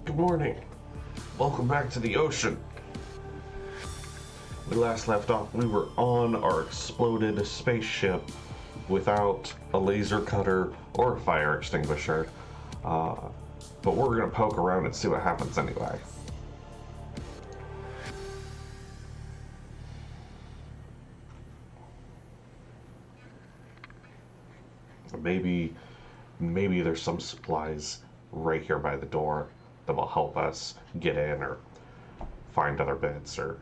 Good morning. Welcome back to the ocean. We last left off, we were on our exploded spaceship without a laser cutter or a fire extinguisher. But we're gonna poke around and see what happens anyway. Maybe there's some supplies right here by the door that will help us get in or find other bits, or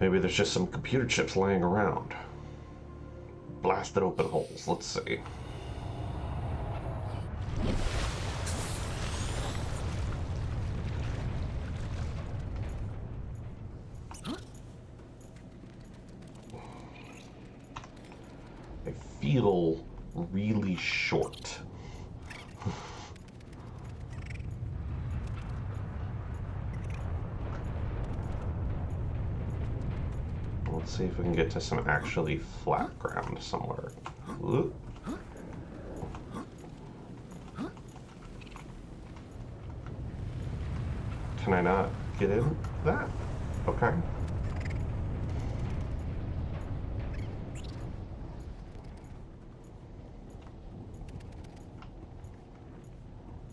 maybe there's just some computer chips laying around. Blasted open holes, let's see. I feel really short. Let's see if we can get to some actually flat ground somewhere. Ooh. Can I not get in that? Okay.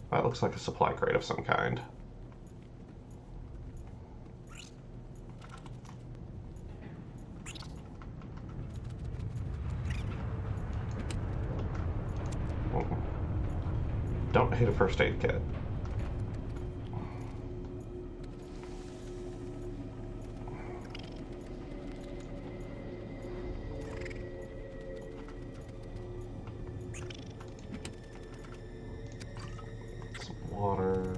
That looks like a supply crate of some kind. Don't hate a first aid kit. Some water.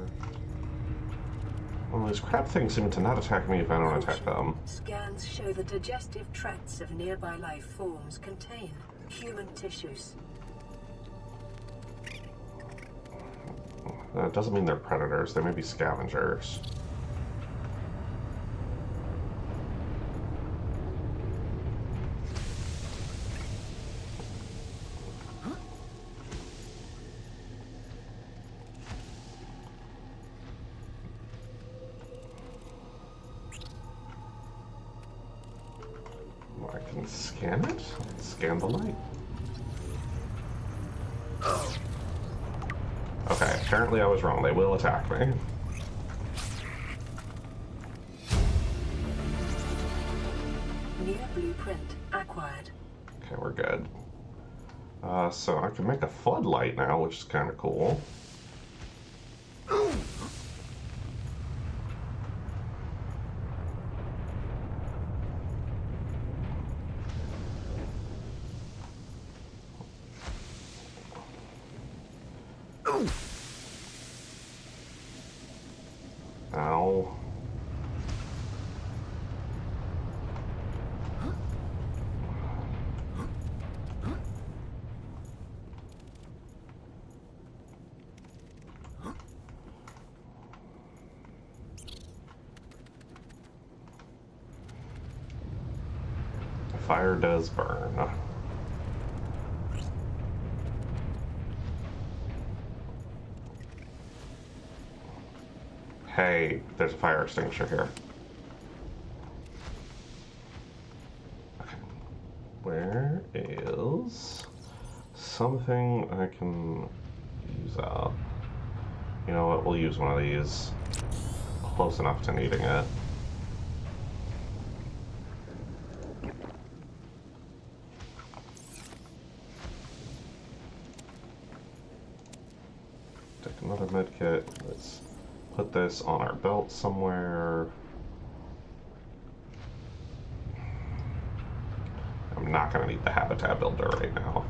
Well, these crab things seem to not attack me if I don't attack them. Scans show the digestive tracts of nearby life forms contain human tissues. That doesn't mean they're predators. They may be scavengers. I can scan it? Scan the light. Okay, apparently I was wrong. They will attack me. New blueprint acquired. Okay, we're good. So I can make a floodlight now, which is kind of cool. Ow. Fire does burn. Hey, there's a fire extinguisher here. Okay. Where is something I can use up? You know what, we'll use one of these. Close enough to needing it. Take another med kit. Let's put this on our belt somewhere. I'm not going to need the habitat builder right now.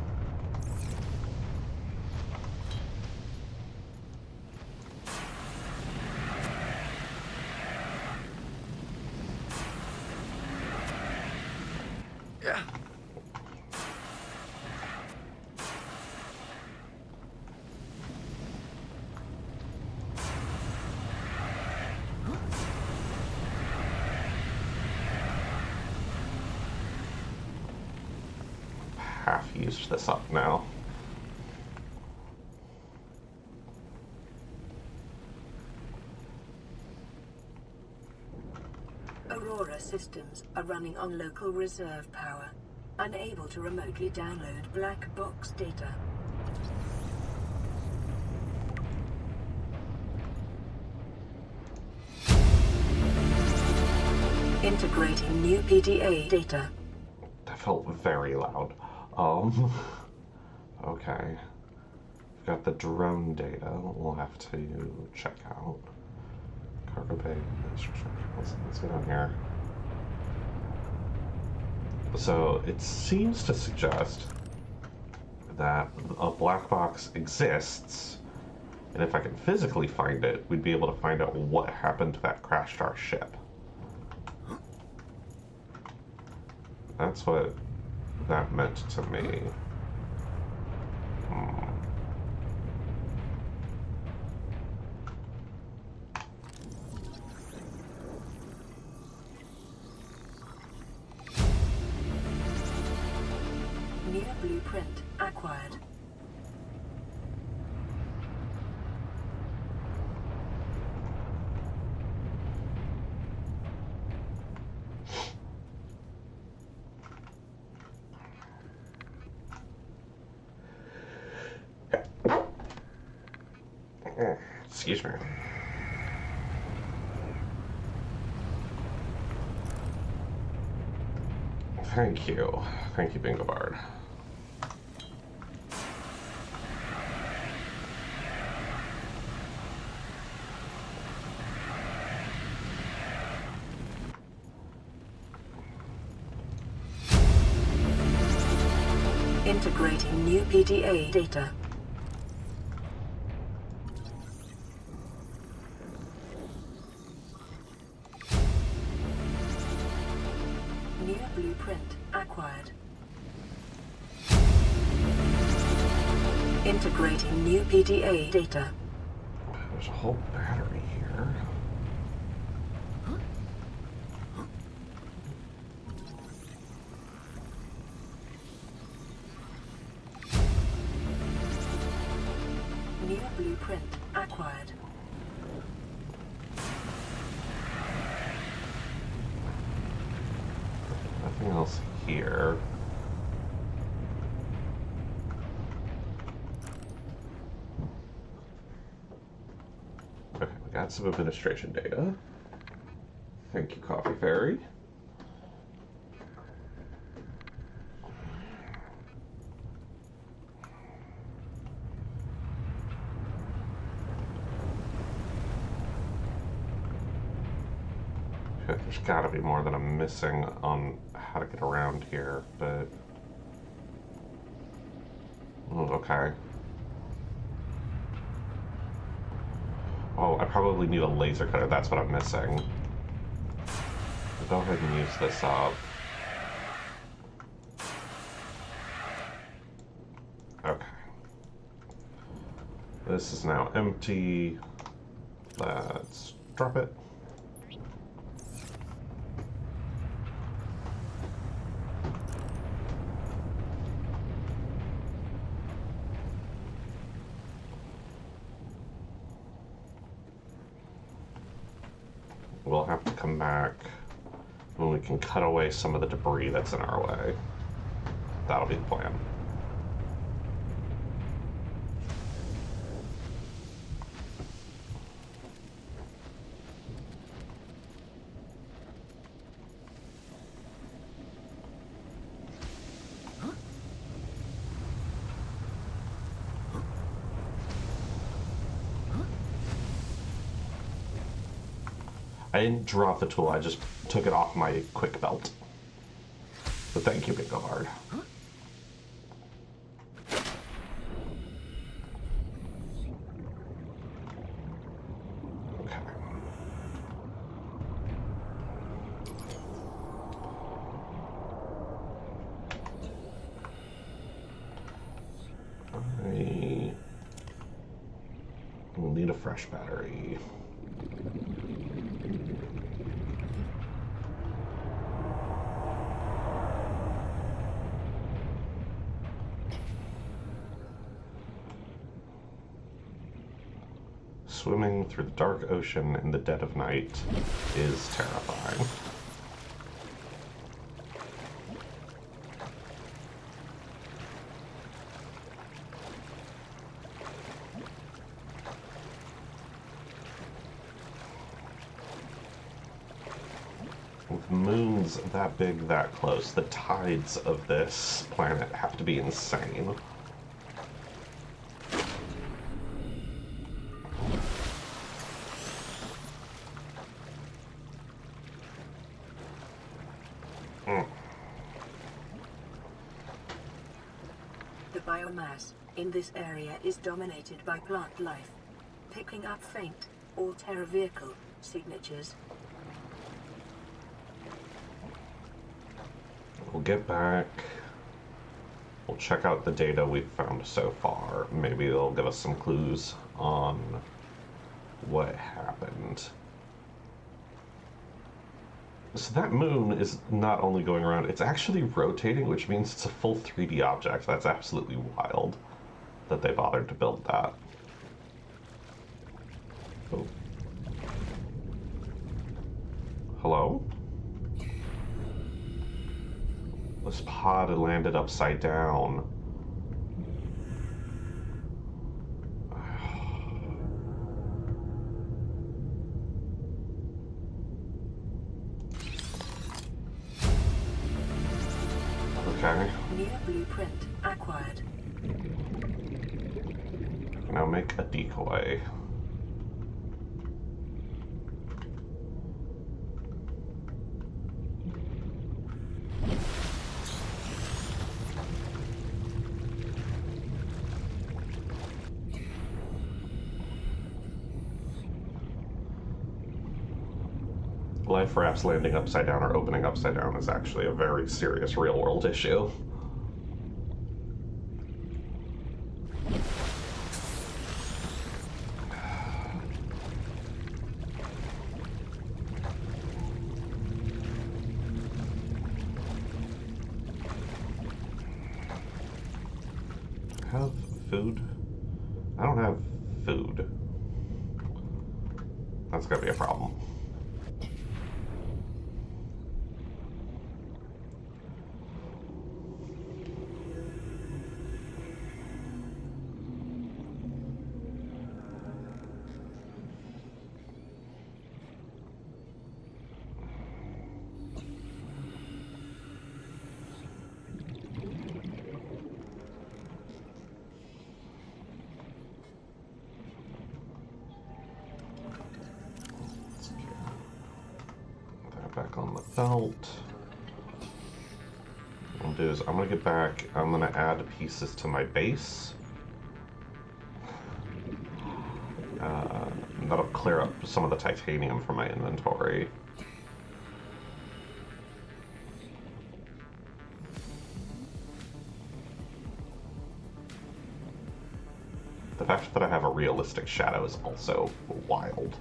Yeah. Half used this up now. Aurora systems are running on local reserve power, unable to remotely download black box data. Integrating new PDA data. That felt very loud. Okay. We've got the drone data we'll have to check out. Cargo bay, let's get on here. So it seems to suggest that a black box exists, and if I can physically find it, we'd be able to find out what happened to that crashed our ship. That's what that meant to me. New blueprint acquired. Excuse me. Thank you. Thank you, Bingo Bard. Integrating new PDA data. New blueprint acquired. Integrating new PDA data. There's a whole battery here. New blueprint acquired. Nothing else here. Okay, we got some administration data. Thank you, Coffee Fairy. Okay, there's gotta be more that I'm missing on how to get around here, but... Oh, okay. Oh, I probably need a laser cutter. That's what I'm missing. I'll go ahead and use this up. Okay. This is now empty. Let's drop it. We'll have to come back when we can cut away some of the debris that's in our way. That'll be the plan. I didn't drop the tool, I just took it off my quick belt. But thank you, Bingo Bard. Okay. We'll need a fresh battery. Swimming through the dark ocean in the dead of night is terrifying. moons that big, that close, the tides of this planet have to be insane. The biomass in this area is dominated by plant life, picking up faint all-terra vehicle signatures. We'll get back. We'll check out the data we've found so far. Maybe they'll give us some clues on what happened. So that moon is not only going around, it's actually rotating, which means it's a full 3D object. That's absolutely wild that they bothered to build that. Oh. Hello? This pod had landed upside down. Okay. New blueprint acquired. Now make a decoy. Life rafts landing upside down or opening upside down is actually a very serious real-world issue. Have food? I don't have food. That's gonna be a problem. Back on the belt. What I'll do is I'm gonna get back, I'm gonna add pieces to my base. That'll clear up some of the titanium from my inventory. The fact that I have a realistic shadow is also wild.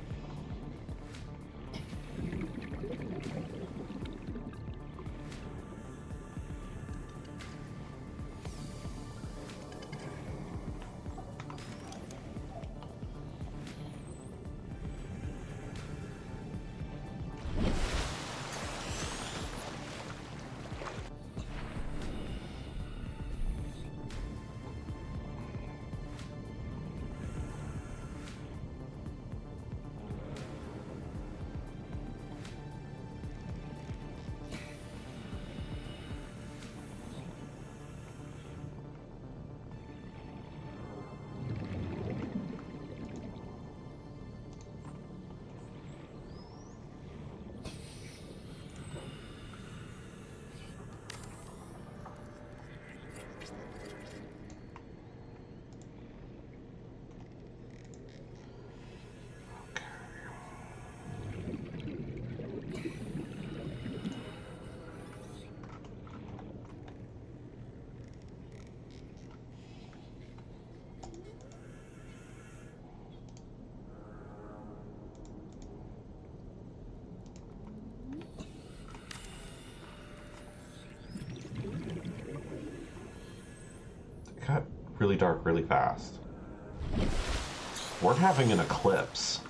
Got really dark really fast. We're having an eclipse.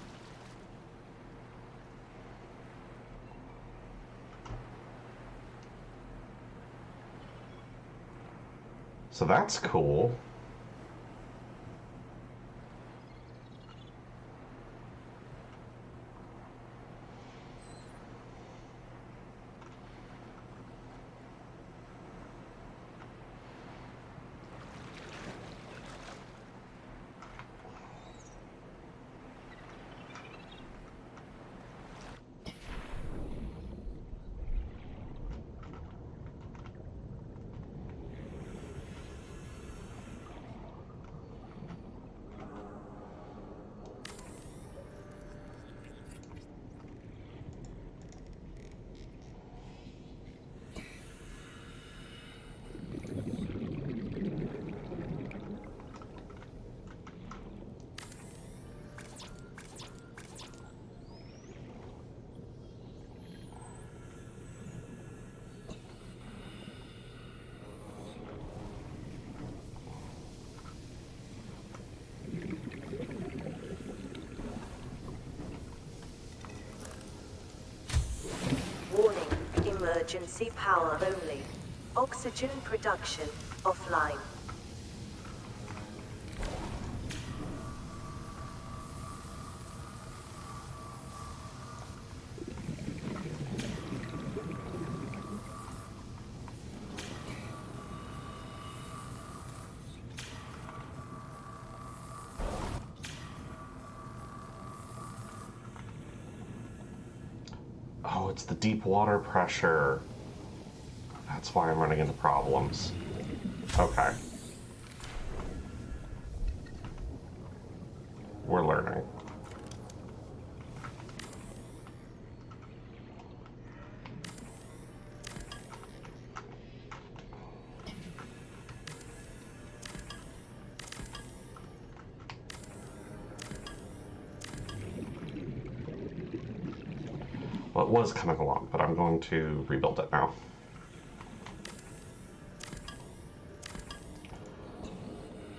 So that's cool. emergency power only. Oxygen production offline. Oh, it's the deep water pressure. That's why I'm running into problems. Okay. We're learning. Well, it was coming along, but I'm going to rebuild it now.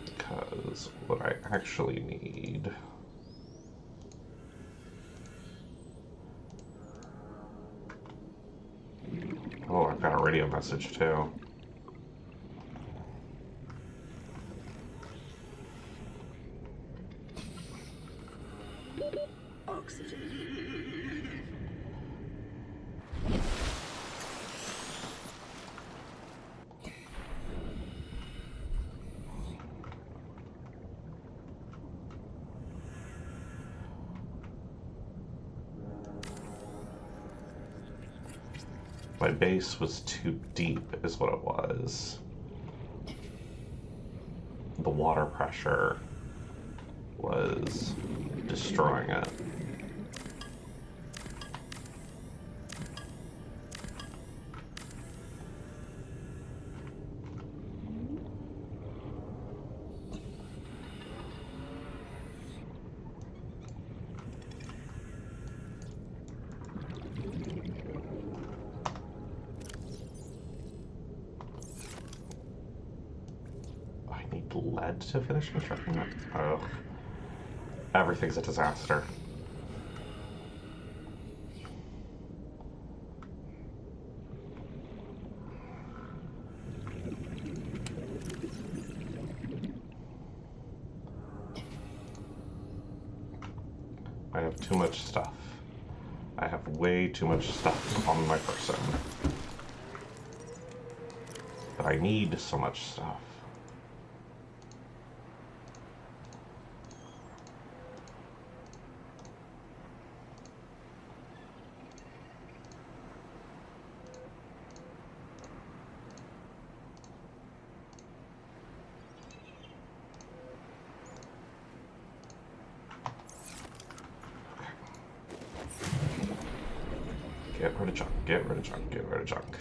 Because what I actually need... Oh, I've got a radio message too. Oxygen. My base was too deep, is what it was. The water pressure was destroying it. Lead to finish constructing it? Ugh. Everything's a disaster. I have too much stuff. I have way too much stuff on my person. But I need so much stuff. Get rid of junk, get rid of junk, get rid of junk.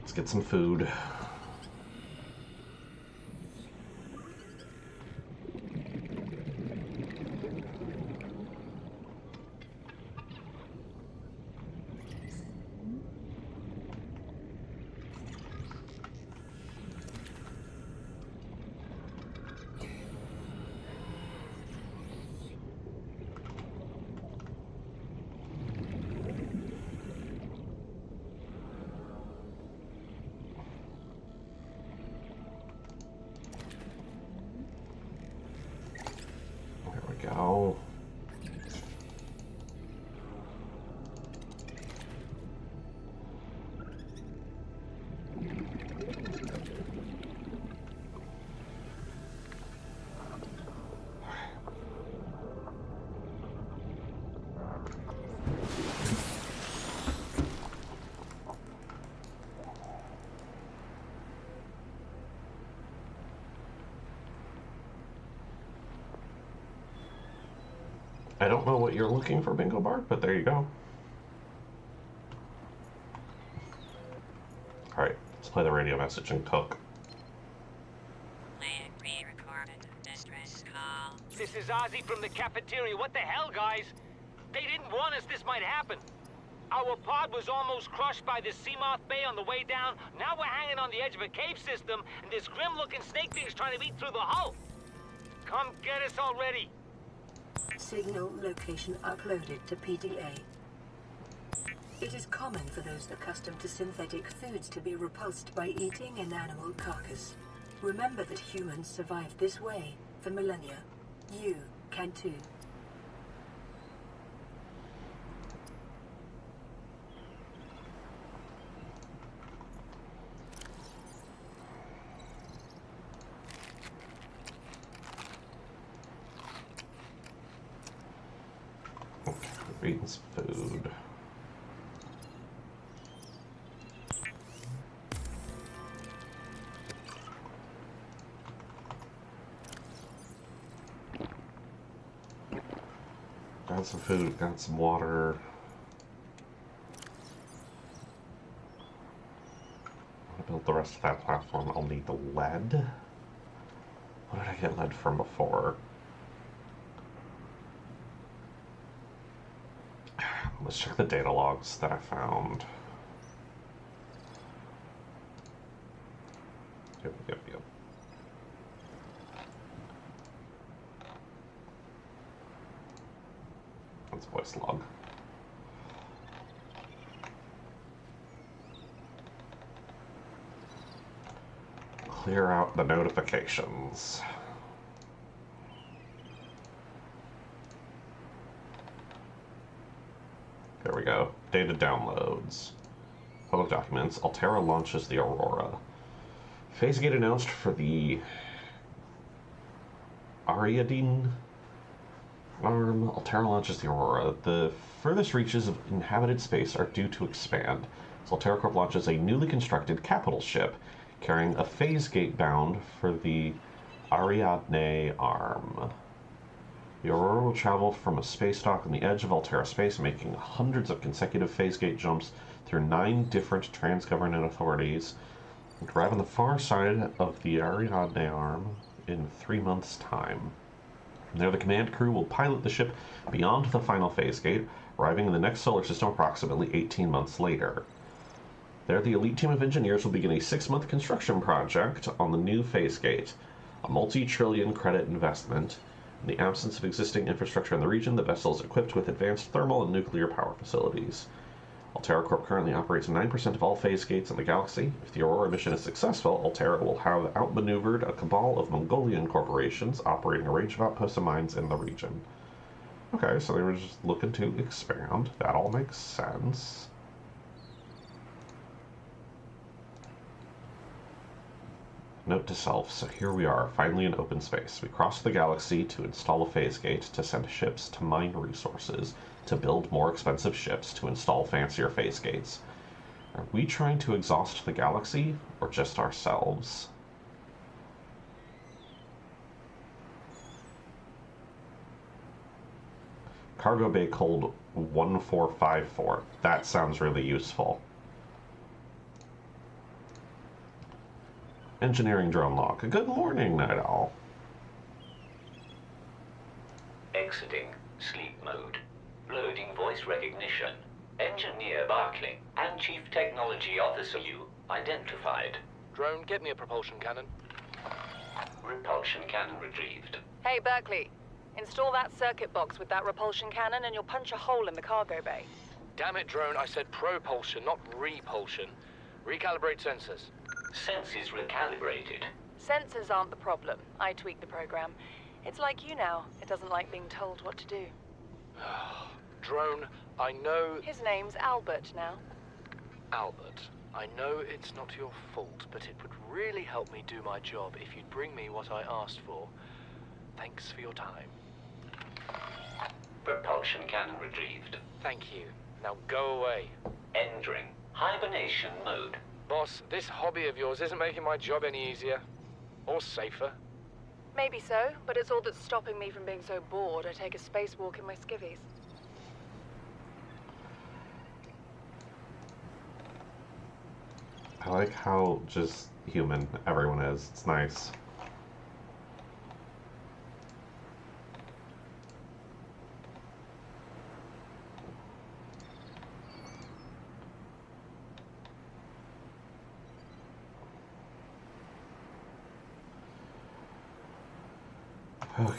Let's get some food. Go. I don't know what you're looking for, Bingo Bark, but there you go. Alright, let's play the radio message and cook. Playing pre-recorded distress call. This is Ozzy from the cafeteria. What the hell, guys? They didn't warn us this might happen. Our pod was almost crushed by the Seamoth Bay on the way down. Now we're hanging on the edge of a cave system, and this grim-looking snake thing's trying to eat through the hull. Come get us already. Signal location uploaded to PDA. It is common for those accustomed to synthetic foods to be repulsed by eating an animal carcass. Remember that humans survived this way for millennia. You can too. We're eating some food. Got some food, got some water. To build the rest of that platform, I'll need the lead. What did I get lead from before? Let's check the data logs that I found. Yep. That's a voice log. Clear out the notifications. There we go. Data downloads. Public documents. Altera launches the Aurora. Phase gate announced for the Ariadne arm. Altera launches the Aurora. The furthest reaches of inhabited space are due to expand. So Altera Corp launches a newly constructed capital ship carrying a phase gate bound for the Ariadne arm. The Aurora will travel from a space dock on the edge of Altera space, making hundreds of consecutive phase gate jumps through 9 different trans-government authorities, and arrive on the far side of the Ariadne arm in 3 months' time. There, the command crew will pilot the ship beyond the final phase gate, arriving in the next solar system approximately 18 months later. There, the elite team of engineers will begin a 6-month construction project on the new phase gate, a multi-trillion credit investment. In the absence of existing infrastructure in the region, the vessel is equipped with advanced thermal and nuclear power facilities. Altera Corp currently operates 9% of all phase gates in the galaxy. If the Aurora mission is successful, Altera will have outmaneuvered a cabal of Mongolian corporations operating a range of outposts and mines in the region. Okay, so they were just looking to expand. That all makes sense. Note to self, so here we are, finally in open space. We crossed the galaxy to install a phase gate, to send ships to mine resources, to build more expensive ships, to install fancier phase gates. Are we trying to exhaust the galaxy, or just ourselves? Cargo bay code 1454. That sounds really useful. Engineering drone log. Good morning, Night Owl. Exiting sleep mode. Loading voice recognition. Engineer Barclay and Chief Technology Officer you identified. Drone, get me a propulsion cannon. Repulsion cannon retrieved. Hey, Berkeley. Install that circuit box with that repulsion cannon and you'll punch a hole in the cargo bay. Damn it, Drone, I said propulsion, not repulsion. Recalibrate sensors. Senses recalibrated. Sensors aren't the problem. I tweaked the program. It's like you now. It doesn't like being told what to do. Drone, I know... His name's Albert now. Albert, I know it's not your fault, but it would really help me do my job if you'd bring me what I asked for. Thanks for your time. Propulsion cannon retrieved. Thank you. Now go away. Entering hibernation mode. Boss, this hobby of yours isn't making my job any easier. Or safer. Maybe so, but it's all that's stopping me from being so bored I take a spacewalk in my skivvies. I like how just human everyone is. It's nice. Okay.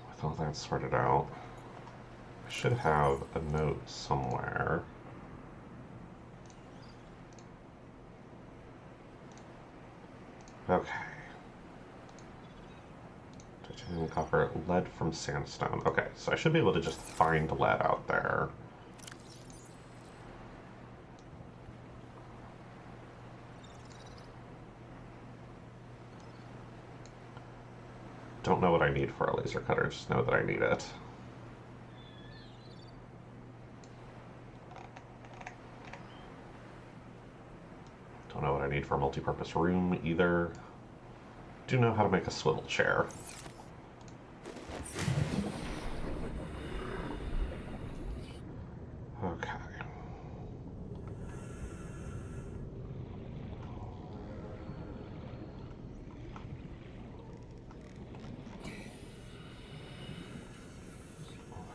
With all that sorted out, I should have a note somewhere. Okay. Titanium, copper, lead from sandstone. Okay, so I should be able to just find lead out there. Don't know what I need for a laser cutter, just know that I need it. Don't know what I need for a multi-purpose room either. Do know how to make a swivel chair. Okay.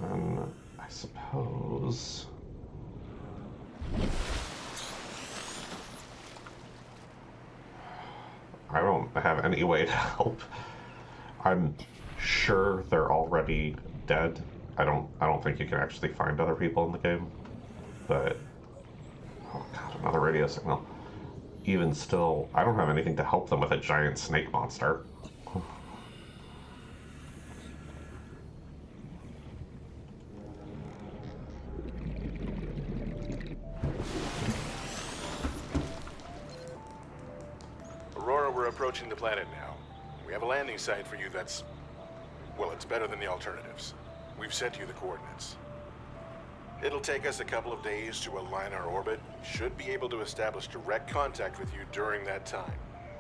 And I suppose... I don't have any way to help. I'm sure they're already dead. I don't think you can actually find other people in the game. But oh god, another radio signal. Even still, I don't have anything to help them with a giant snake monster. Aurora, we're approaching the planet now. We have a landing site for you that's... well, it's better than the alternatives. We've sent you the coordinates. It'll take us a couple of days to align our orbit. Should be able to establish direct contact with you during that time.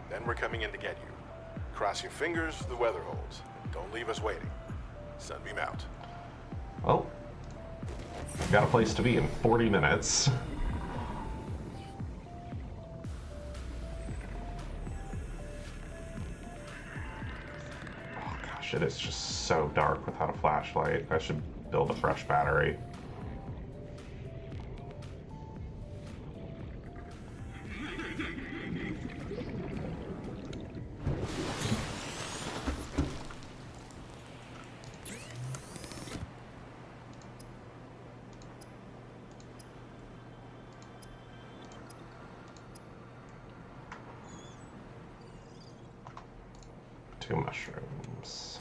Then we're coming in to get you. Cross your fingers the weather holds. Don't leave us waiting. Sunbeam out. Well, got a place to be in 40 minutes. Oh gosh, it is just so dark without a flashlight. I should build a fresh battery. Two mushrooms.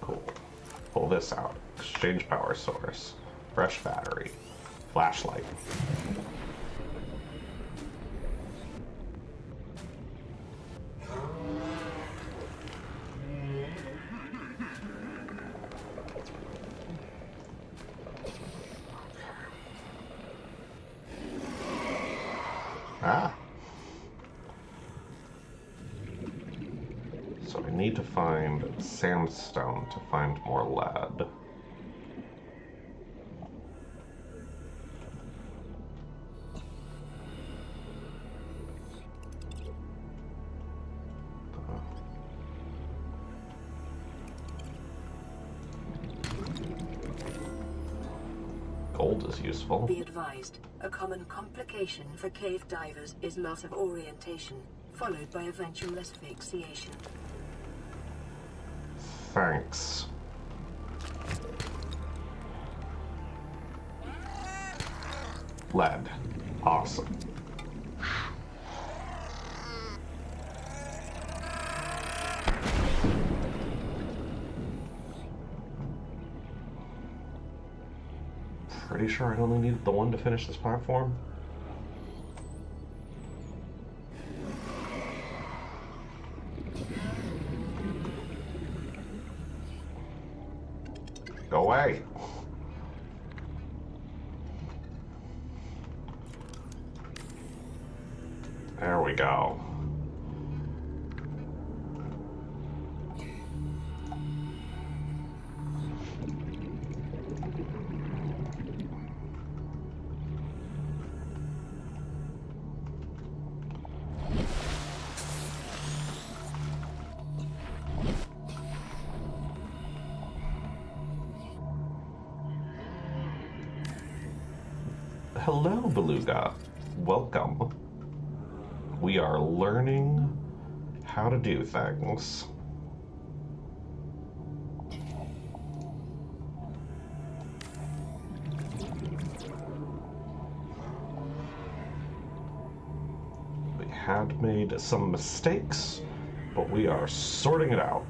Cool. Pull this out. Exchange power source. Fresh battery. Flashlight. Ah. So I need to find sandstone to find more lead. Gold is useful. Be advised, a common complication for cave divers is loss of orientation, followed by eventual asphyxiation. Thanks. Lead. Awesome. Pretty sure I only needed the one to finish this platform. Go away. There we go. Hello, Beluga. Welcome. We are learning how to do things. We had made some mistakes, but we are sorting it out.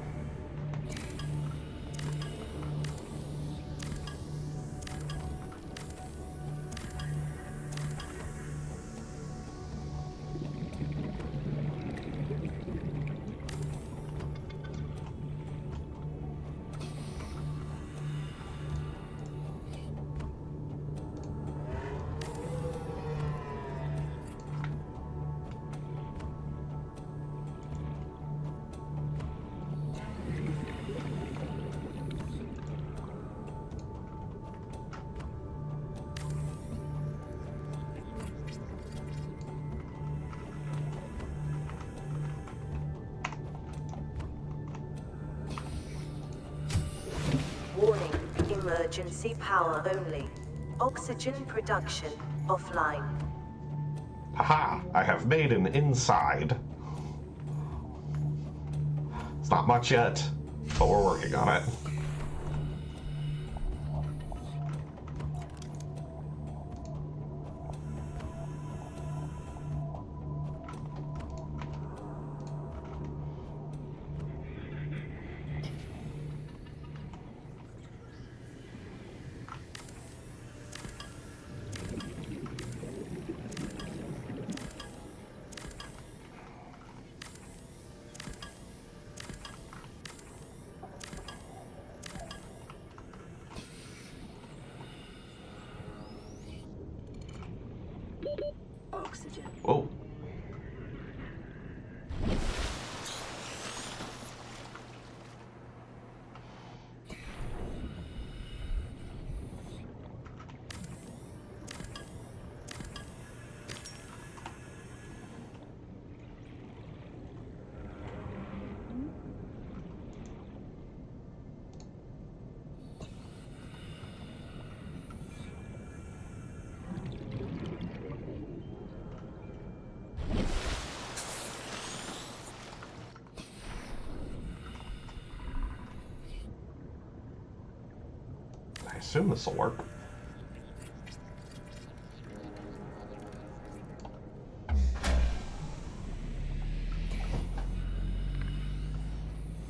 Warning, emergency power only. Oxygen production offline. Haha, I have made an inside. It's not much yet, but we're working on it. Oxygen. Whoa. I assume this will work.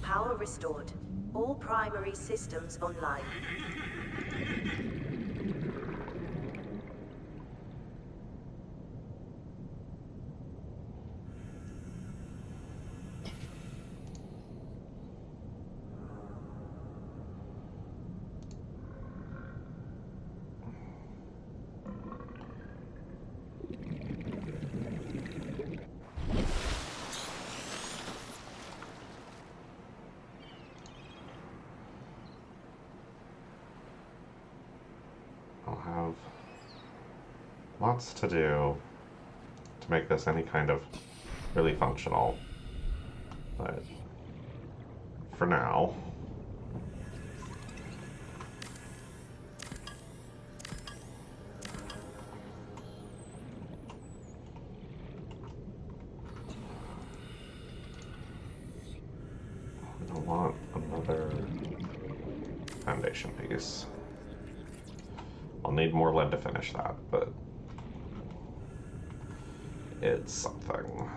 Power restored. All primary systems online. I'll have lots to do to make this any kind of really functional. But for now, I don't want another foundation piece. I'll need more lead to finish that, but it's something.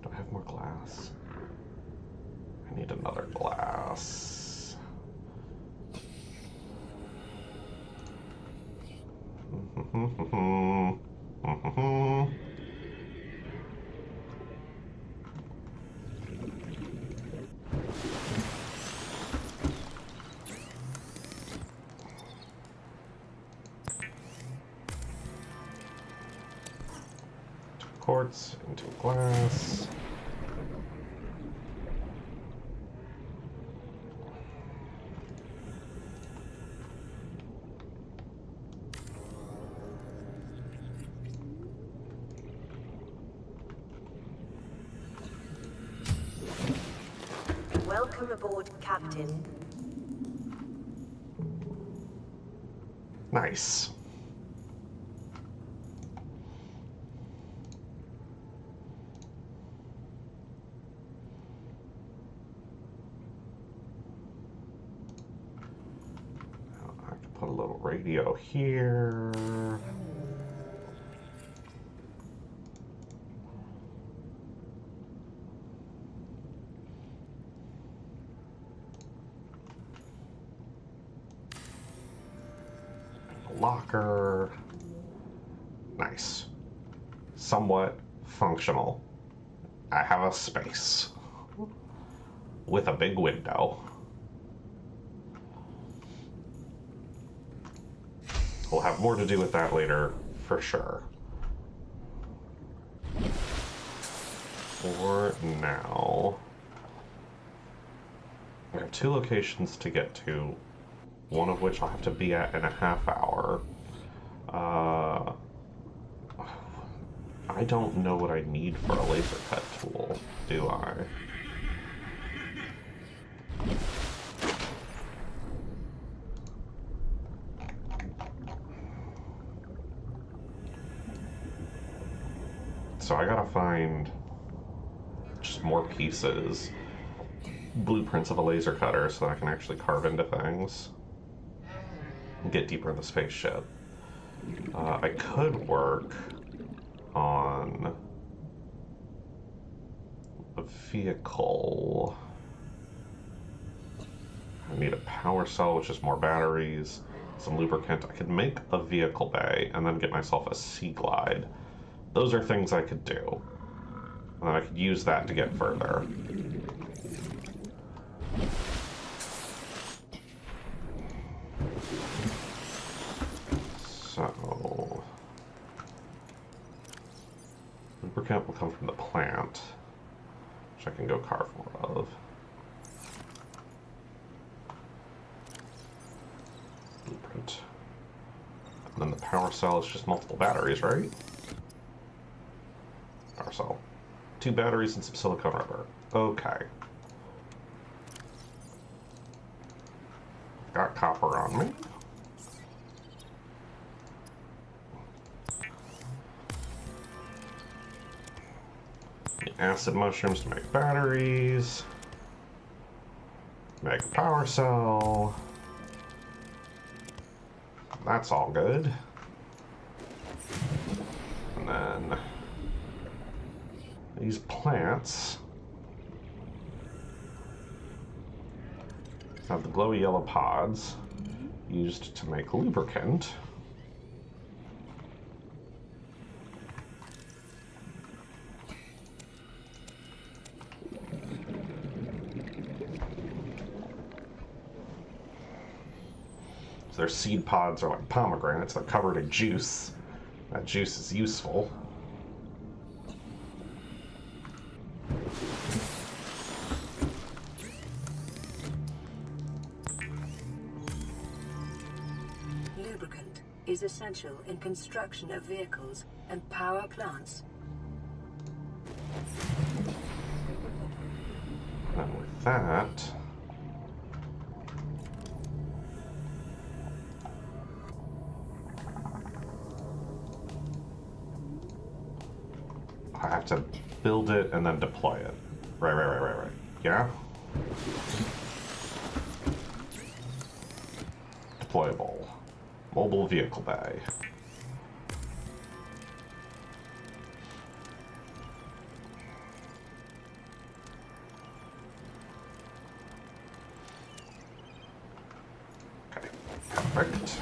Do I have more glass? I need another glass. Quartz into glass. Welcome aboard, Captain. Nice. Now I can put a little radio here. Locker. Nice. Somewhat functional. I have a space with a big window. We'll have more to do with that later, for sure. For now, I have 2 locations to get to, one of which I'll have to be at in a half hour. I don't know what I need for a laser cut tool, do I? So I gotta find just more pieces, blueprints of a laser cutter so that I can actually carve into things and get deeper in the spaceship. I could work on a vehicle. I need a power cell, which is more batteries, some lubricant. I could make a vehicle bay and then get myself a sea glide. Those are things I could do. And then I could use that to get further. So... lubricant will come from the plant, which I can go carve more of. Blueprint. And then the power cell is just multiple batteries, right? Power cell. 2 batteries and some silicone rubber. Okay. Got copper on me. Acid mushrooms to make batteries. Make a power cell. That's all good. And then these plants have the glowy yellow pods used to make lubricant. Their seed pods are like pomegranates. They're covered in juice. That juice is useful. Lubricant is essential in construction of vehicles and power plants. And with that, I have to build it and then deploy it. Right. Yeah? Deployable. Mobile vehicle bay. Okay, perfect.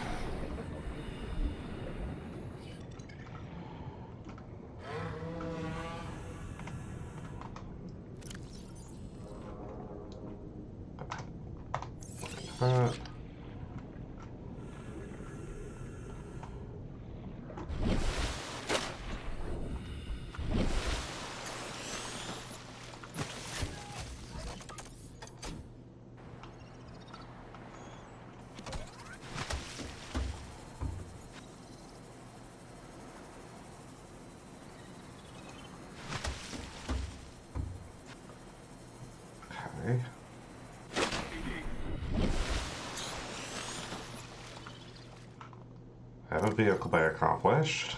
Okay. I have a vehicle bay accomplished.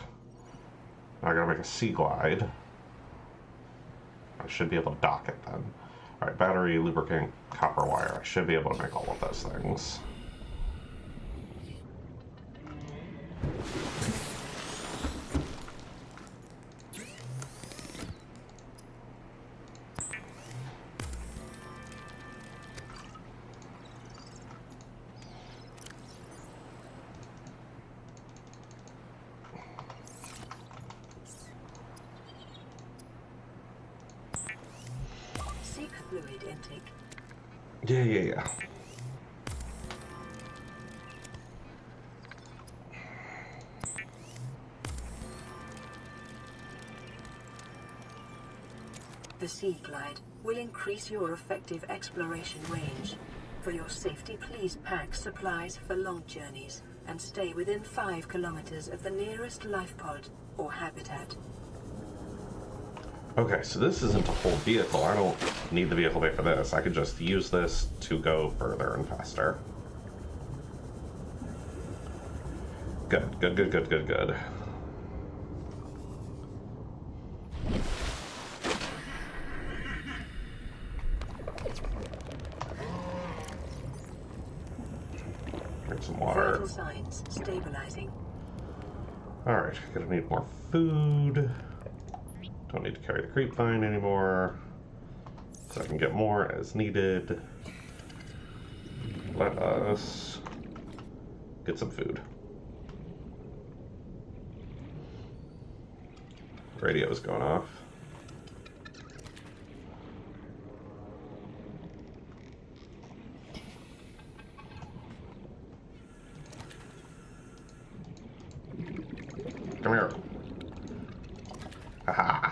Now I gotta make a sea glide. I should be able to dock it then. Alright, battery, lubricant, copper wire. I should be able to make all of those things. Seek fluid intake. Yeah. The Sea Glide will increase your effective exploration range. For your safety, please pack supplies for long journeys and stay within 5 kilometers of the nearest life pod or habitat. Okay, so this isn't a whole vehicle. I don't need the vehicle bay for this. I could just use this to go further and faster. Good. Drink some water. Vital signs stabilizing. Alright, gonna need more food. Don't need to carry the creep vine anymore. So I can get more as needed. Let us get some food. Radio's going off. Come here. Haha.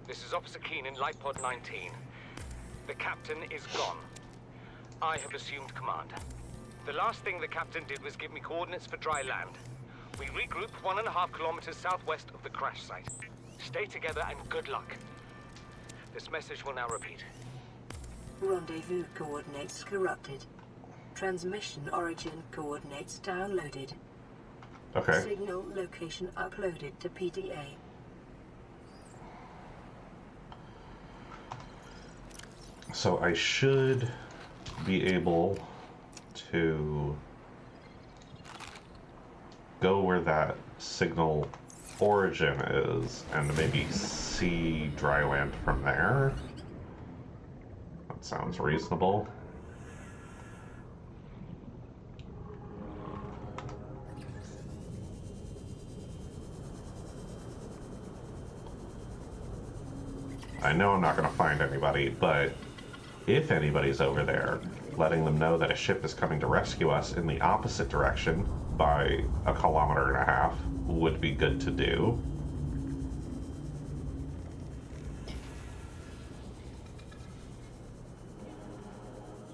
This is Officer Keen in Light Pod 19. The captain is gone. I have assumed command. The last thing the captain did was give me coordinates for dry land. We regroup 1.5 kilometers southwest of the crash site. Stay together and good luck. This message will now repeat. Rendezvous coordinates corrupted. Transmission origin coordinates downloaded. Okay. Signal location uploaded to PDA. So I should be able to go where that signal origin is and maybe see dry land from there. That sounds reasonable. I know I'm not going to find anybody, but if anybody's over there, letting them know that a ship is coming to rescue us in the opposite direction by 1.5 kilometers would be good to do.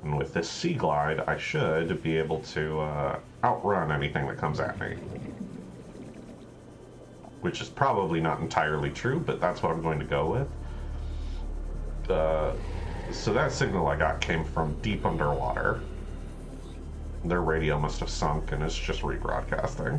And with this sea glide, I should be able to outrun anything that comes at me. Which is probably not entirely true, but that's what I'm going to go with. So that signal I got came from deep underwater. Their radio must have sunk and it's just rebroadcasting.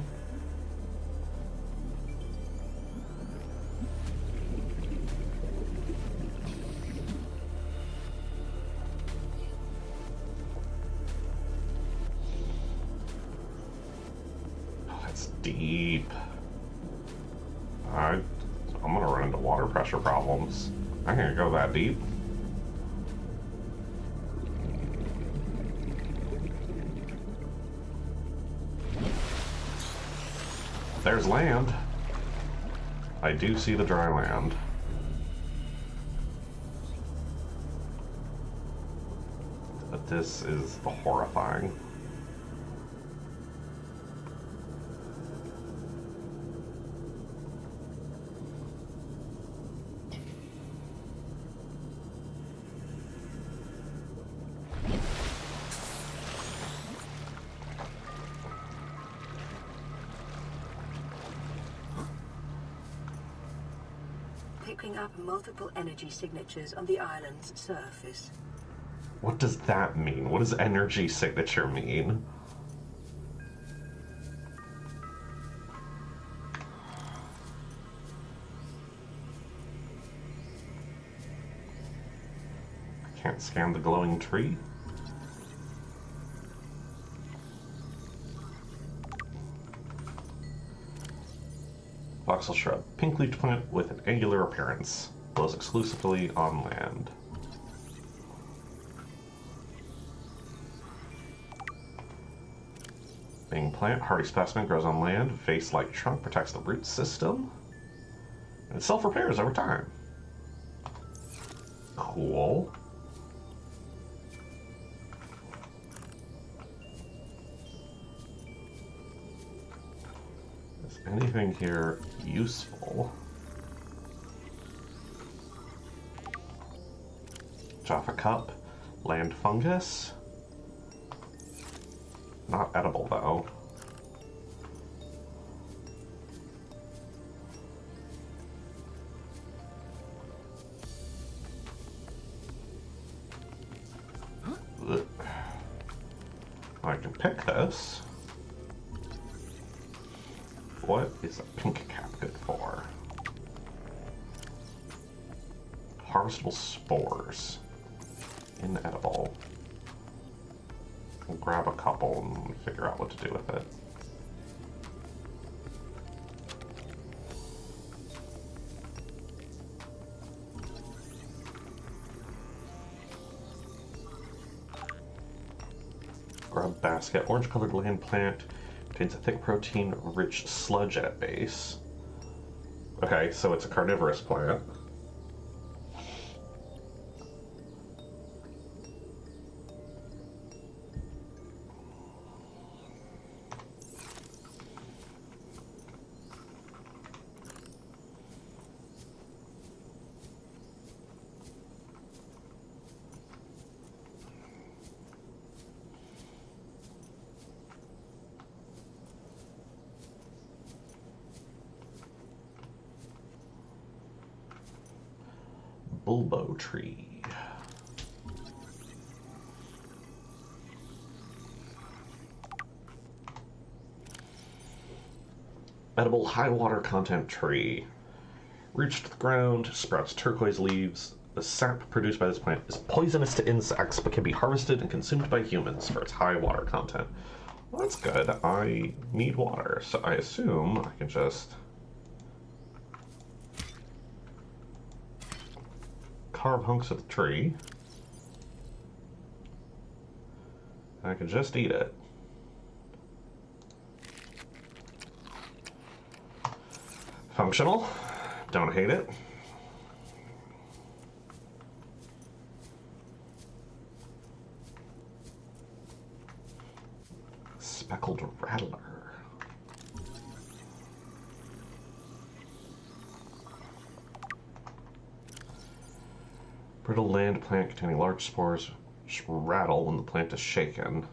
Oh, that's deep. I'm gonna run into water pressure problems. I can't go that deep. There's land. I do see the dry land. But this is horrifying. picking up multiple energy signatures on the island's surface. What does that mean? What does energy signature mean? I can't scan the glowing tree. Voxel shrub, pink-leafed plant with an angular appearance. Grows exclusively on land. Main plant, hardy specimen, grows on land. Vase-like trunk protects the root system. And it self-repairs over time. Cool. Is anything here useful? Jaffa cup, land fungus. Not edible though. Ugh. I can pick this. What is a pink cap good for? Harvestable spores. Inedible. We'll grab a couple and figure out what to do with it. Grub basket. Orange-colored land plant contains a thick protein-rich sludge at base. Okay, so it's a carnivorous plant. Bulbo tree. Edible high water content tree. Roots to the ground, sprouts turquoise leaves. The sap produced by this plant is poisonous to insects but can be harvested and consumed by humans for its high water content. Well, that's good. I need water, so I assume I can just carve hunks of the tree. I can just eat it. Functional. Don't hate it. Speckled rattler. Brittle land plant containing large spores which rattle when the plant is shaken.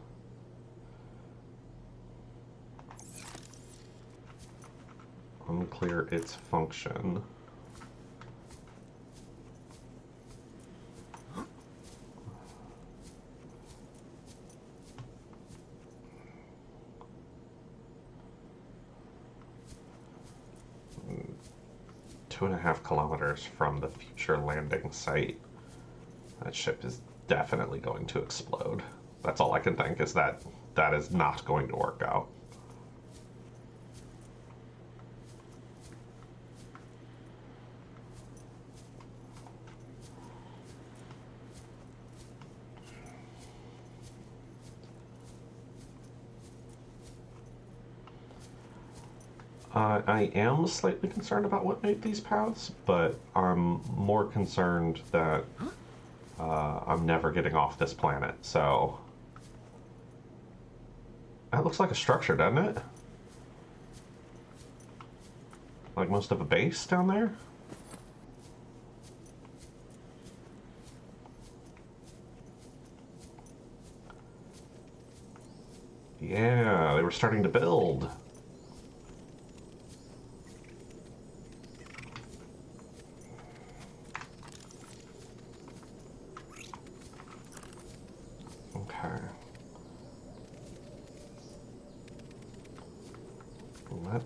Unclear its function. Mm, 2.5 kilometers from the future landing site. That ship is definitely going to explode. That's all I can think, is that that is not going to work out. I am slightly concerned about what made these paths, but I'm more concerned that I'm never getting off this planet, so... That looks like a structure, doesn't it? Like most of a base down there? Yeah, they were starting to build.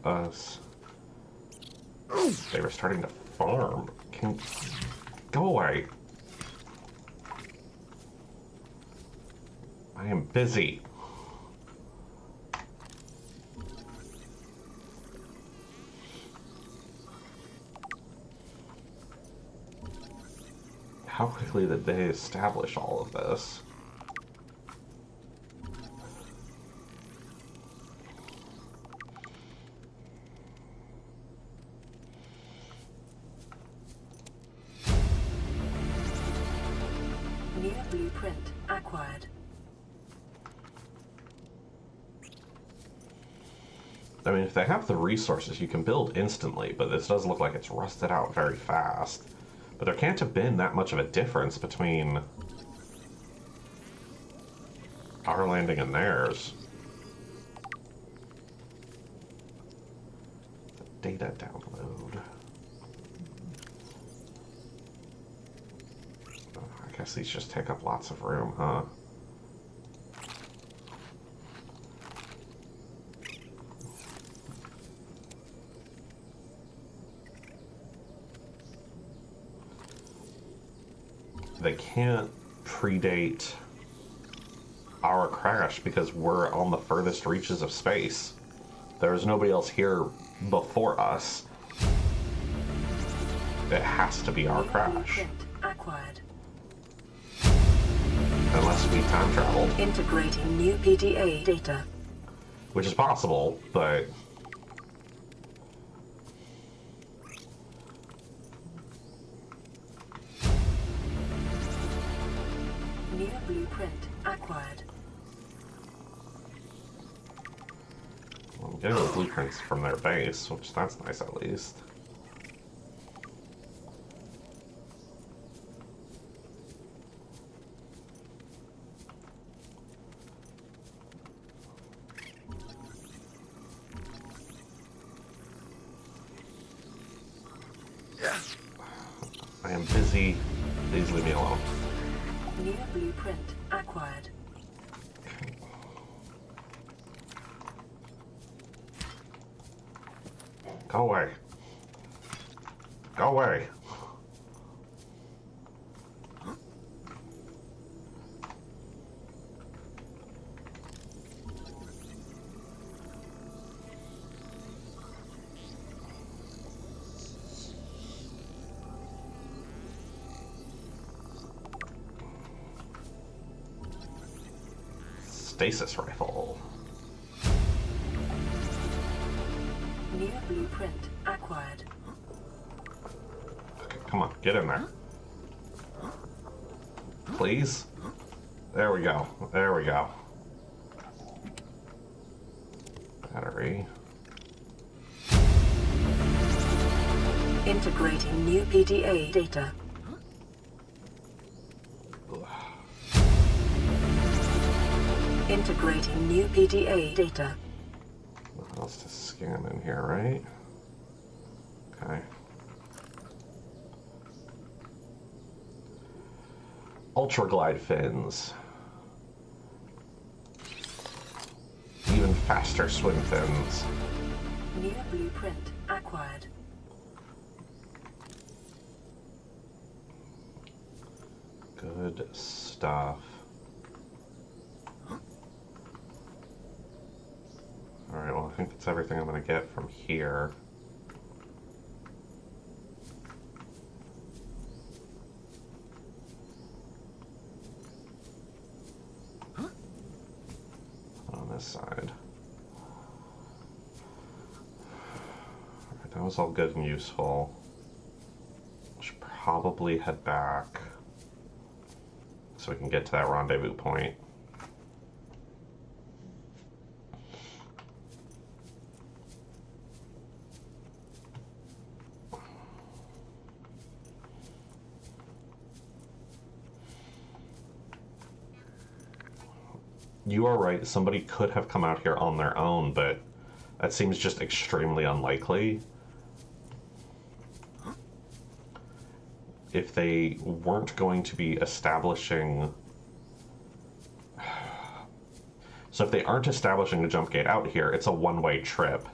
us. They were starting to farm. Go away. I am busy. How quickly did they establish all of this? New blueprint acquired. I mean, if they have the resources, you can build instantly, but this does look like it's rusted out very fast. But there can't have been that much of a difference between our landing and theirs. The data download. Oh, I guess these just take up lots of room, huh? They can't predate our crash because we're on the furthest reaches of space. There's nobody else here before us. It has to be our crash. Acquired. Unless we time traveled. Integrating new PDA data. Which is possible, but... New blueprint acquired. Well, I'm getting the blueprints from their base, which that's nice at least. I am busy. Please leave me alone. New blueprint acquired. Go away. Go away. Stasis rifle. New blueprint acquired. Okay, come on, get in there. Please? There we go. There we go. Battery. Integrating new PDA data. Integrating new PDA data. What else to scan in here, right? Okay. Ultra glide fins. Even faster swim fins. New blueprint acquired. Good stuff. Alright, well, I think that's everything I'm going to get from here. On this side. Alright, that was all good and useful. Should probably head back so we can get to that rendezvous point. You are right, somebody could have come out here on their own, but that seems just extremely unlikely. If they weren't going to be establishing... So if they aren't establishing a jump gate out here, it's a one-way trip.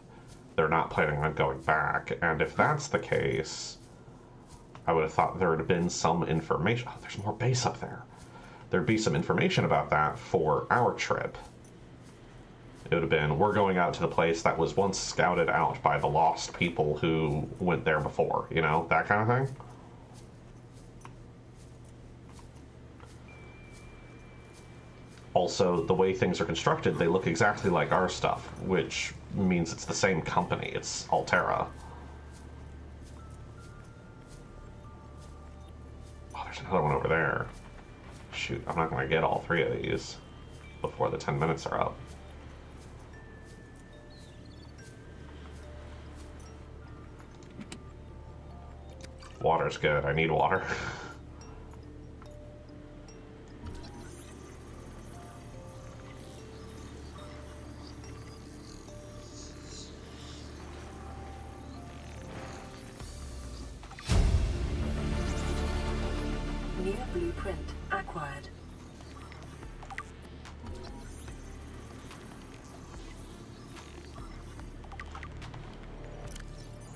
they're not planning on going back. And if that's the case, I would have thought there would have been some information. Oh, there's more base up there. There'd be some information about that for our trip. It would have been, we're going out to the place that was once scouted out by the lost people who went there before, you know, that kind of thing. Also, the way things are constructed, they look exactly like our stuff, which means it's the same company. It's Altera. Oh, there's another one over there. Shoot, I'm not going to get all 3 of these before the 10 minutes are up. Water's good. I need water. New blueprint acquired.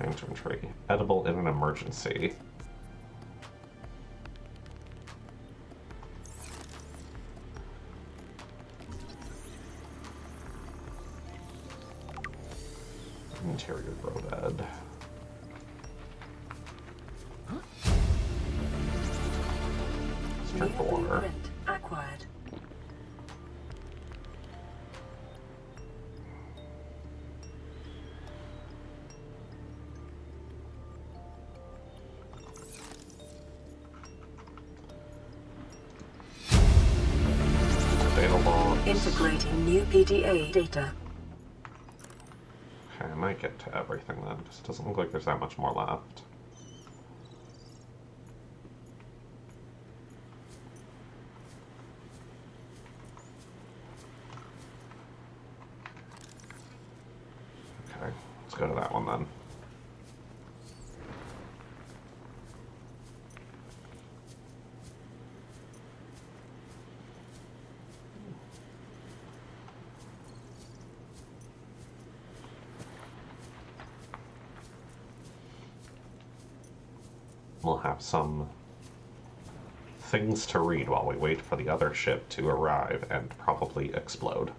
Infantry. Edible in an emergency. Interior grow bed. Let's drink the water. Blueprint acquired. Data logs. Integrating new PDA data. Okay, I might get to everything then. Just doesn't look like there's that much more left. Okay, let's go to that one then. We'll have some things to read while we wait for the other ship to arrive and probably explode.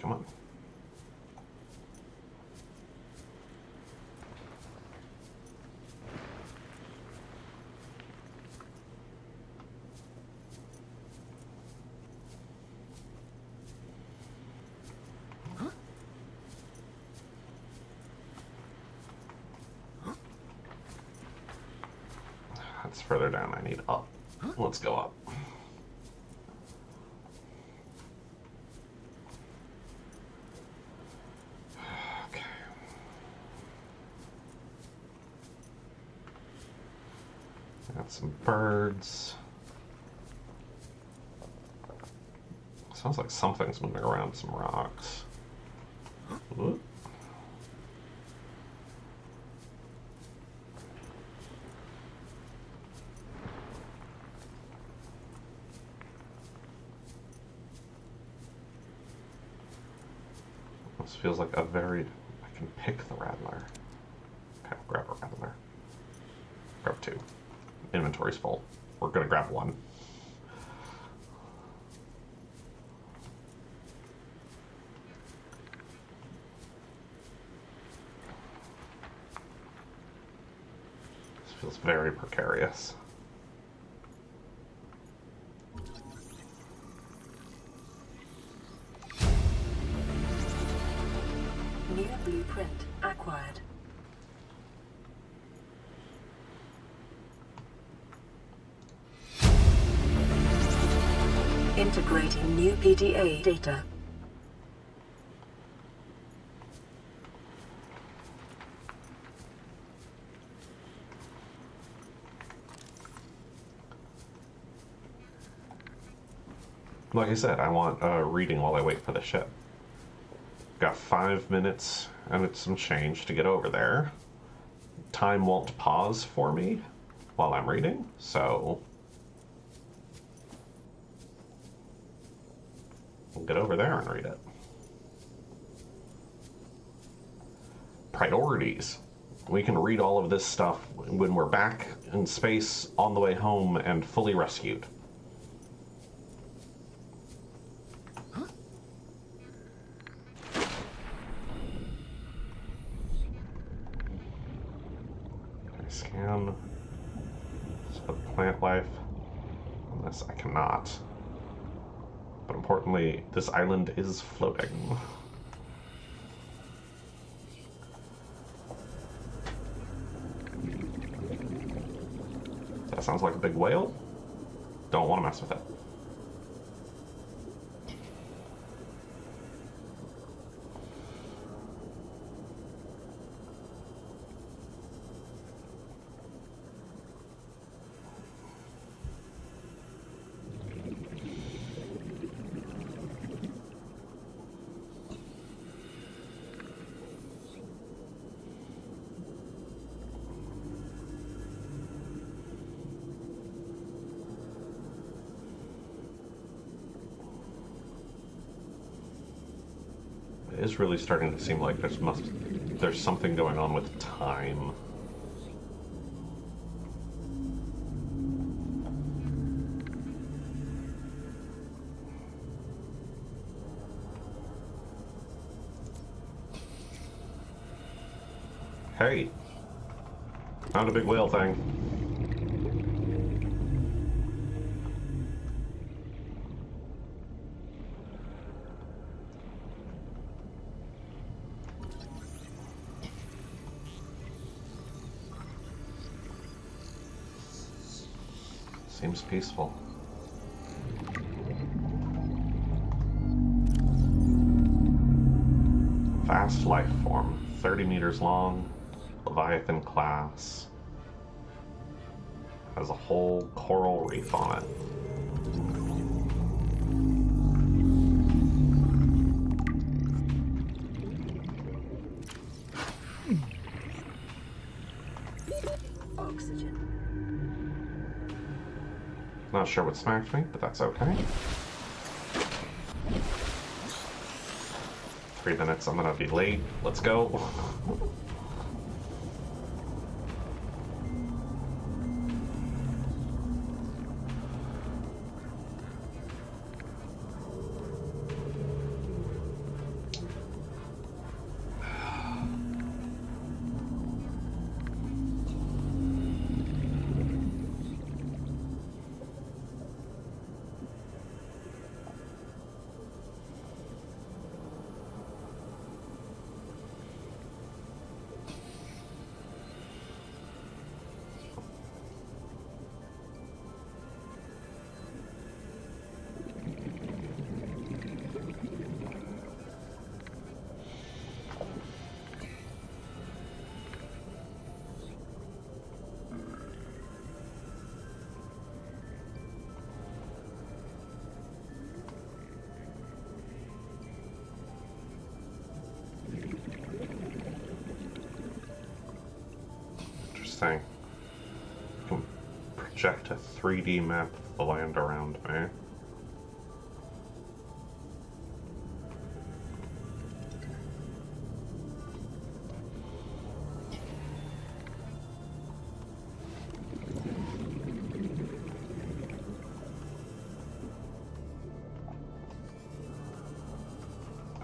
Come on. That's further down. I need up. Let's go up. Got some birds. Sounds like something's moving around some rocks. Whoop. This feels like a very... I can pick the rattler. Okay, I'll grab a rattler. Grab 2. Inventory's full. We're gonna grab 1. This feels very precarious. New blueprint acquired. Integrating new PDA data. Like I said, I want reading while I wait for the ship. Got 5 minutes and it's some change to get over there. Time won't pause for me while I'm reading, so we'll get over there and read it. Priorities. We can read all of this stuff when we're back in space on the way home and fully rescued. Scan plant life. Unless I cannot. But importantly, this island is floating. That sounds like a big whale. Don't want to mess with it. It is really starting to seem like there's something going on with time. Hey, found a big whale thing. Seems peaceful. Vast life form, 30 meters long, Leviathan class. Has a whole coral reef on it. Oxygen. Not sure what smacked me, but that's okay. 3 minutes, I'm gonna be late. Let's go. Interesting. I can project a 3D map of the land around me.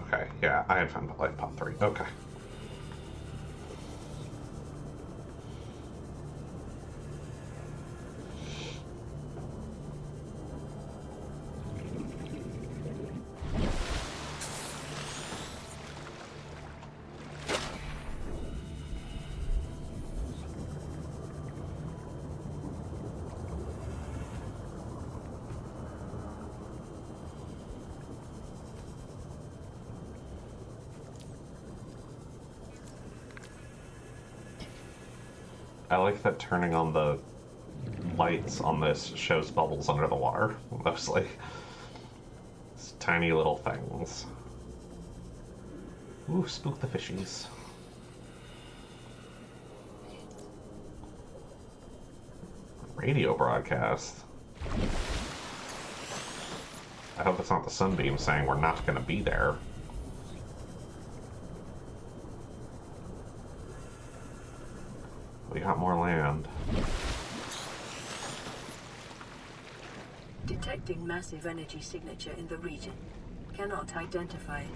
Okay, yeah, I had found the life pod 3. Okay. I like that turning on the lights on this shows bubbles under the water, mostly. tiny little things. Ooh, spook the fishies. Radio broadcast. I hope it's not the sunbeam saying we're not going to be there. We got more land. Detecting massive energy signature in the region. Cannot identify it.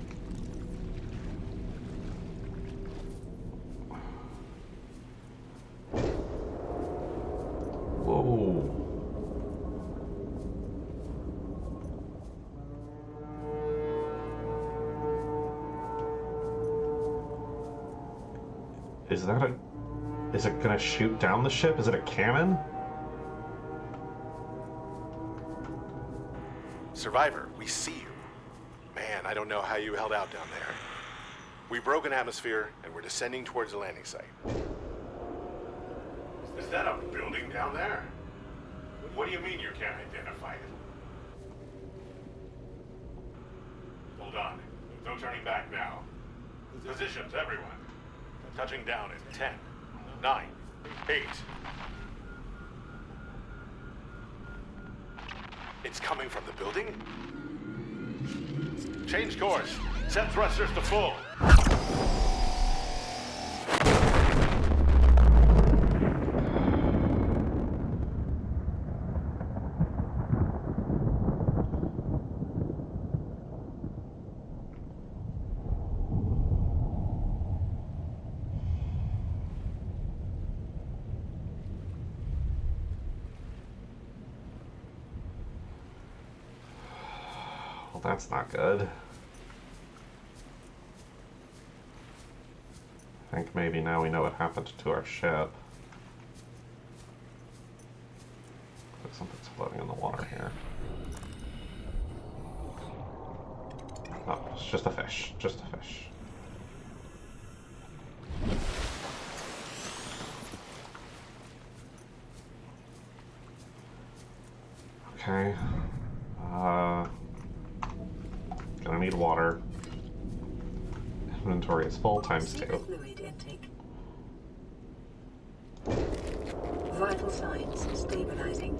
Whoa. Is that a... Is it gonna shoot down the ship? Is it a cannon? Survivor, we see you. Man, I don't know how you held out down there. We broke an atmosphere, and we're descending towards the landing site. Is that a building down there? What do you mean you can't identify it? Hold on. No turning back now. Positions, everyone. Touching down in 10, 9, 8. It's coming from the building? Change course. Set thrusters to full. Well, that's not good. I think maybe now we know what happened to our ship. Looks like something's floating in the water here. Oh, it's just a fish. Just a fish. Okay. Gonna need water. Inventory is full times 2. Fluid intake. Vital signs stabilizing.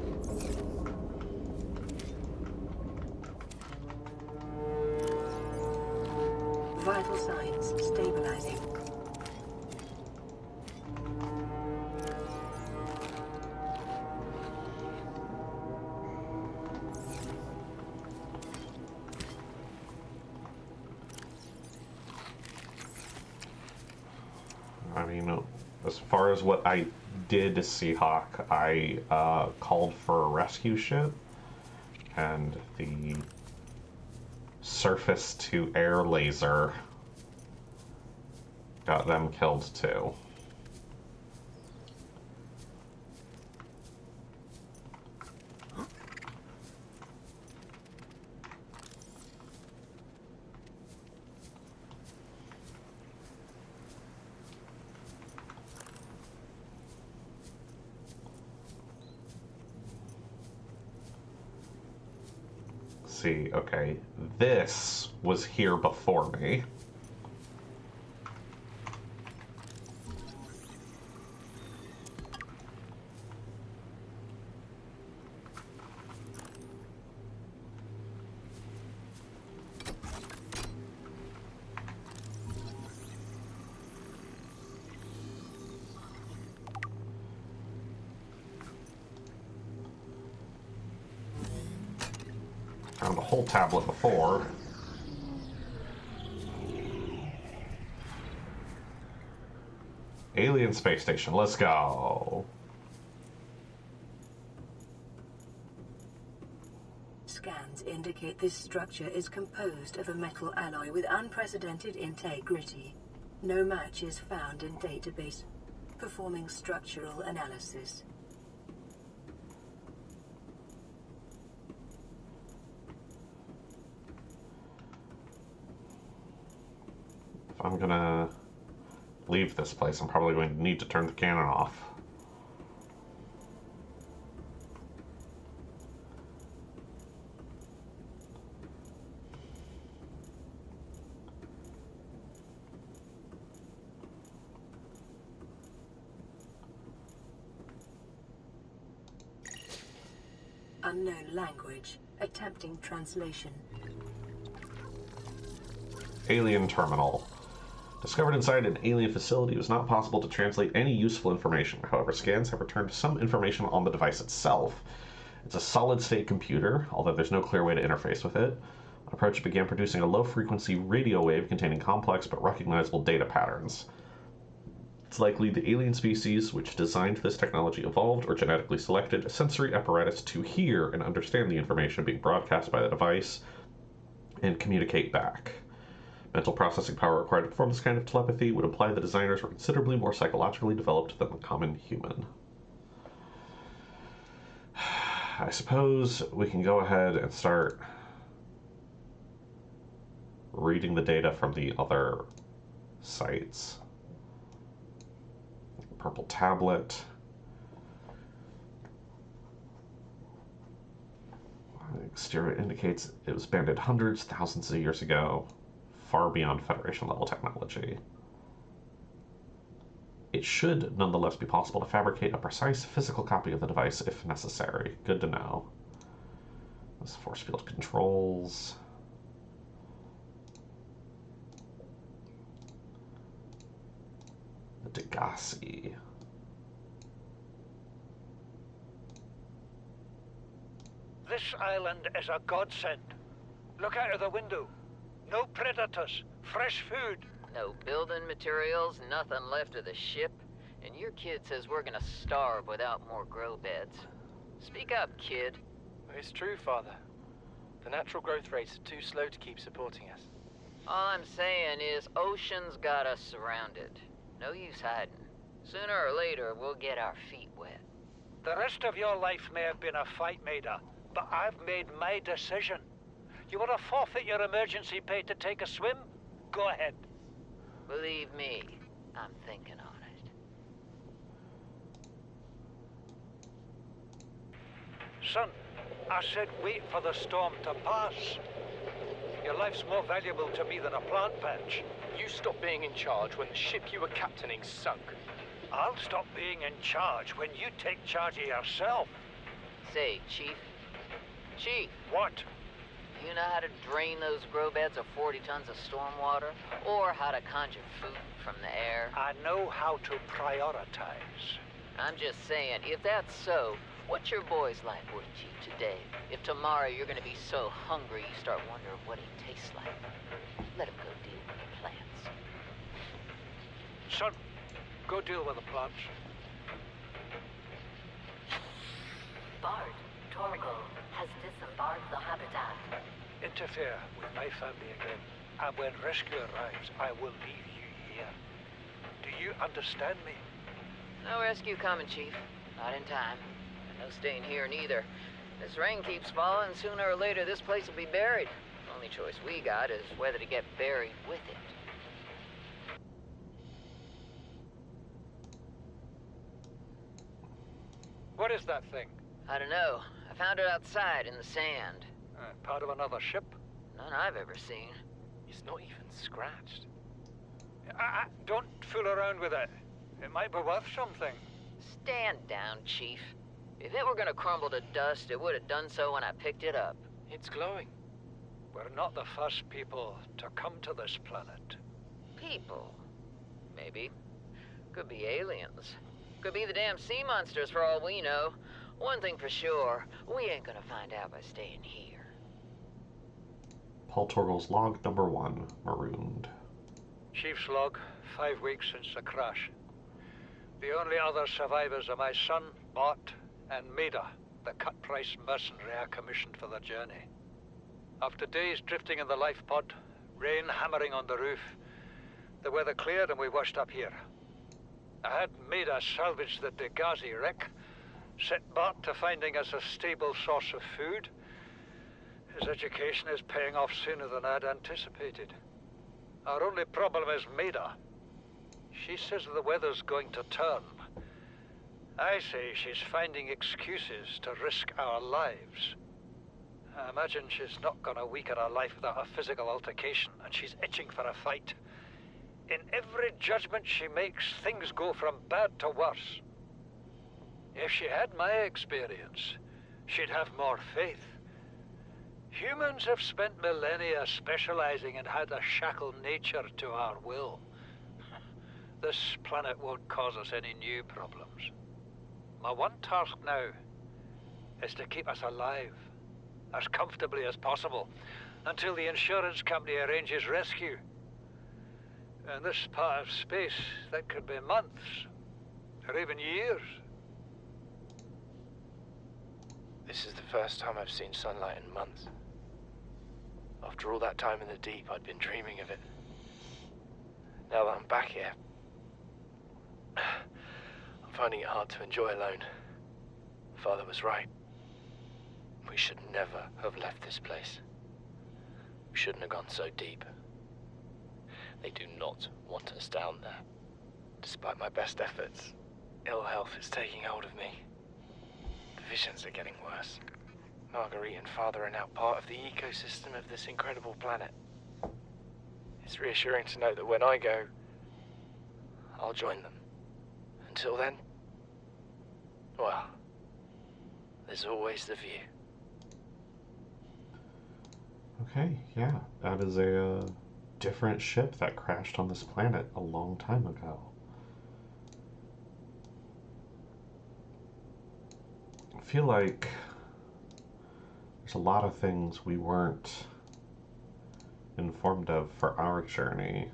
Vital signs stabilizing. I mean, as far as what I did to Seahawk, I called for a rescue ship, and the surface to air laser got them killed too. See, okay, this was here before me. Found a whole tablet before. Alien space station, let's go. Scans indicate this structure is composed of a metal alloy with unprecedented integrity. No match is found in database. Performing structural analysis. If I'm gonna leave this place, I'm probably going to need to turn the cannon off. unknown language, attempting translation. Alien terminal. Discovered inside an alien facility, it was not possible to translate any useful information. However, scans have returned some information on the device itself. It's a solid-state computer, although there's no clear way to interface with it. Approach began producing a low-frequency radio wave containing complex but recognizable data patterns. It's likely the alien species which designed this technology evolved or genetically selected a sensory apparatus to hear and understand the information being broadcast by the device and communicate back. Mental processing power required to perform this kind of telepathy would imply the designers were considerably more psychologically developed than the common human. I suppose we can go ahead and start reading the data from the other sites. Purple tablet. Exterior indicates it was banded hundreds, thousands of years ago, far beyond Federation level technology. It should nonetheless be possible to fabricate a precise physical copy of the device if necessary. Good to know. This force field controls. The Degassi. This island is a godsend. Look out of the window. No predators, fresh food. No building materials, nothing left of the ship, and your kid says we're gonna starve without more grow beds. Speak up, kid. It's true, Father. The natural growth rates are too slow to keep supporting us. All I'm saying is ocean's got us surrounded. No use hiding. Sooner or later, we'll get our feet wet. The rest of your life may have been a fight, Maida, but I've made my decision. You want to forfeit your emergency pay to take a swim? Go ahead. Believe me, I'm thinking on it. Son, I said wait for the storm to pass. Your life's more valuable to me than a plant patch. You stopped being in charge when the ship you were captaining sunk. I'll stop being in charge when you take charge of yourself. Say, Chief. Chief! What? You know how to drain those grow beds of 40 tons of stormwater? Or how to conjure food from the air? I know how to prioritize. I'm just saying, if that's so, what's your boy's life worth to you today? If tomorrow you're gonna be so hungry you start wondering what he tastes like. Let him go deal with the plants. Son, go deal with the plants. Bard, Torgal has disembarked the habitat. Interfere with my family again, and when rescue arrives, I will leave you here. Do you understand me? No rescue coming, Chief. Not in time. And no staying here neither. This rain keeps falling, sooner or later this place will be buried. The only choice we got is whether to get buried with it. What is that thing? I don't know. I found it outside in the sand. Part of another ship? None I've ever seen. It's not even scratched. Don't fool around with it. It might be worth something. Stand down, Chief. If it were gonna crumble to dust, it would have done so when I picked it up. It's glowing. We're not the first people to come to this planet. People? Maybe. Could be aliens. Could be the damn sea monsters for all we know. One thing for sure, we ain't gonna find out by staying here. Paul Torgal's log number 1, marooned. Chief's log, 5 weeks since the crash. The only other survivors are my son, Bart, and Maida, the cut-price mercenary I commissioned for the journey. After days drifting in the life pod, rain hammering on the roof, the weather cleared and we washed up here. I had Maida salvage the Degassi wreck, set Bart to finding us a stable source of food. His education is paying off sooner than I'd anticipated. Our only problem is Maida. She says the weather's going to turn. I say she's finding excuses to risk our lives. I imagine she's not gonna weaken her life without a physical altercation, and she's itching for a fight. In every judgment she makes, things go from bad to worse. If she had my experience, she'd have more faith. Humans have spent millennia specializing in how to shackle nature to our will. This planet won't cause us any new problems. My one task now is to keep us alive, as comfortably as possible, until the insurance company arranges rescue. In this part of space, that could be months, or even years. This is the first time I've seen sunlight in months. After all that time in the deep, I'd been dreaming of it. Now that I'm back here, I'm finding it hard to enjoy alone. Father was right. We should never have left this place. We shouldn't have gone so deep. They do not want us down there. Despite my best efforts, ill health is taking hold of me. The visions are getting worse. Marguerite and Father are now part of the ecosystem of this incredible planet. It's reassuring to know that when I go, I'll join them. Until then, well, there's always the view. Okay, yeah, that is a different ship that crashed on this planet a long time ago. I feel like there's a lot of things we weren't informed of for our journey.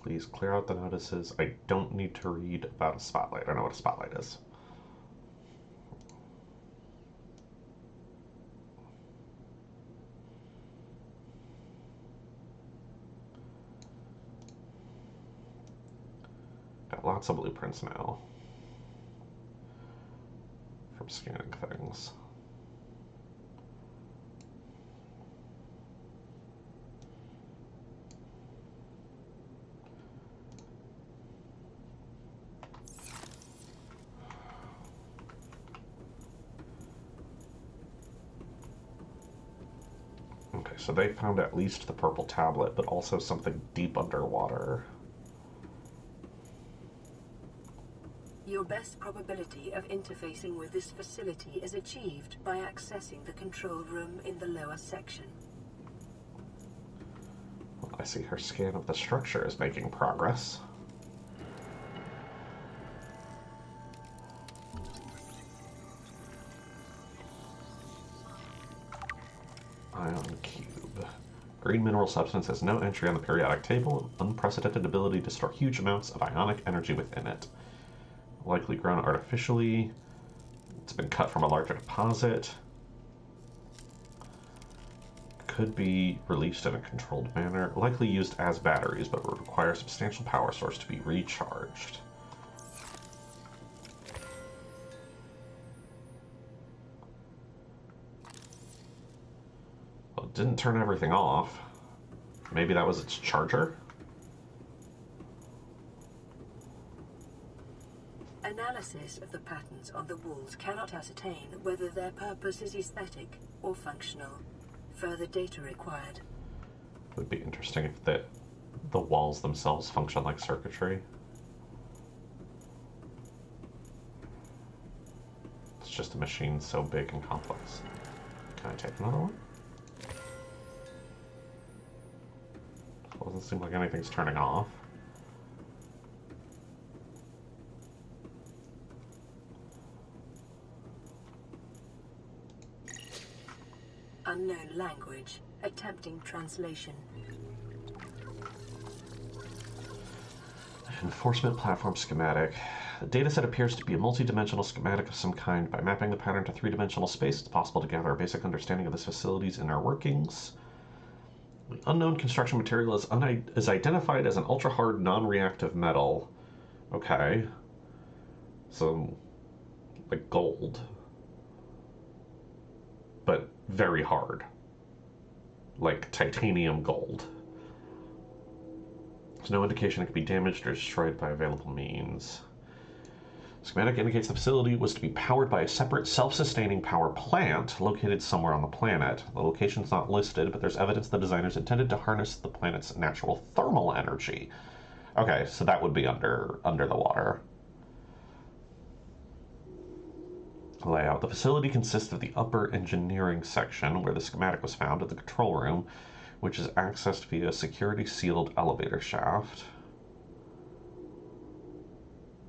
Please clear out the notices. I don't need to read about a spotlight. I know what a spotlight is. Got lots of blueprints now from scanning things. Okay, so they found at least the purple tablet, but also something deep underwater. Your best probability of interfacing with this facility is achieved by accessing the control room in the lower section. Well, I see her scan of the structure is making progress. Ion cube. Green mineral substance has no entry on the periodic table, unprecedented ability to store huge amounts of ionic energy within it. Likely grown artificially. It's been cut from a larger deposit. Could be released in a controlled manner. Likely used as batteries, but would require a substantial power source to be recharged. Well, it didn't turn everything off. Maybe that was its charger? Analysis of the patterns on the walls cannot ascertain whether their purpose is aesthetic or functional. Further data required. It would be interesting if the walls themselves function like circuitry. It's just a machine so big and complex. Can I take another one? Doesn't seem like anything's turning off. Unknown language. Attempting translation. Enforcement platform schematic. The dataset appears to be a multi-dimensional schematic of some kind. By mapping the pattern to three-dimensional space, it's possible to gather a basic understanding of this facility's inner workings. The unknown construction material is identified as an ultra-hard, non-reactive metal. Okay. So, like gold. But very hard. Like titanium gold. There's no indication it could be damaged or destroyed by available means. Schematic indicates the facility was to be powered by a separate self-sustaining power plant located somewhere on the planet. The location's not listed, but there's evidence the designers intended to harness the planet's natural thermal energy. Okay, so that would be under the water. Layout. The facility consists of the upper engineering section, where the schematic was found, and the control room, which is accessed via a security-sealed elevator shaft.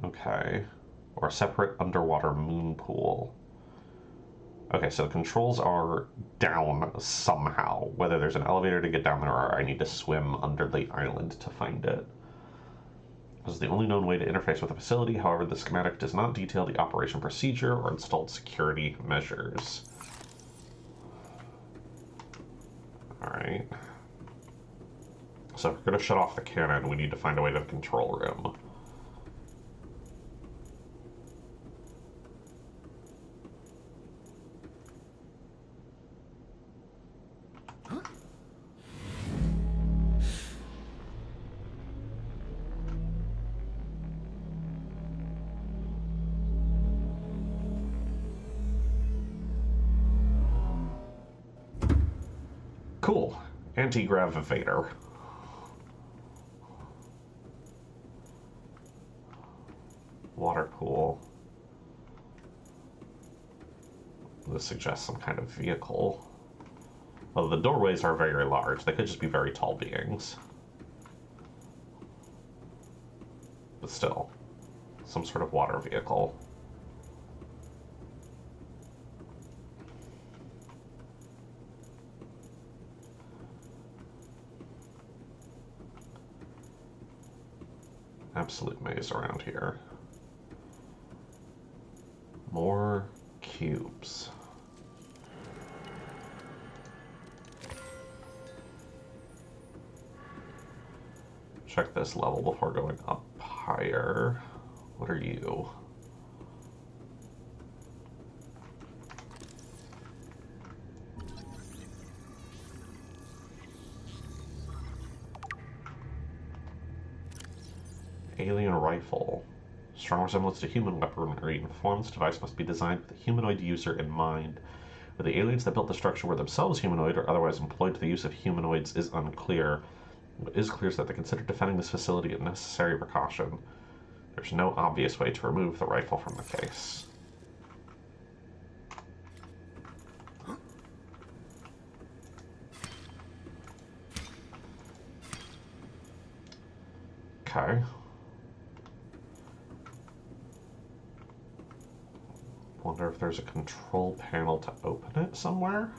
Okay. Or a separate underwater moon pool. Okay, so the controls are down somehow. Whether there's an elevator to get down there or I need to swim under the island to find it. This is the only known way to interface with the facility. However, the schematic does not detail the operation procedure or installed security measures. Alright. So if we're going to shut off the cannon, we need to find a way to the control room. Cool. Anti-grav evader. Water pool. This suggests some kind of vehicle. Well, the doorways are very large. They could just be very tall beings. But still, some sort of water vehicle. Absolute maze around here. More cubes. Check this level before going up higher. What are you? Alien rifle. Strong resemblance to human weaponry informs device must be designed with the humanoid user in mind. Whether the aliens that built the structure were themselves humanoid or otherwise employed to the use of humanoids is unclear. What is clear is that they consider defending this facility a necessary precaution. There's no obvious way to remove the rifle from the case. Okay. Wonder if there's a control panel to open it somewhere?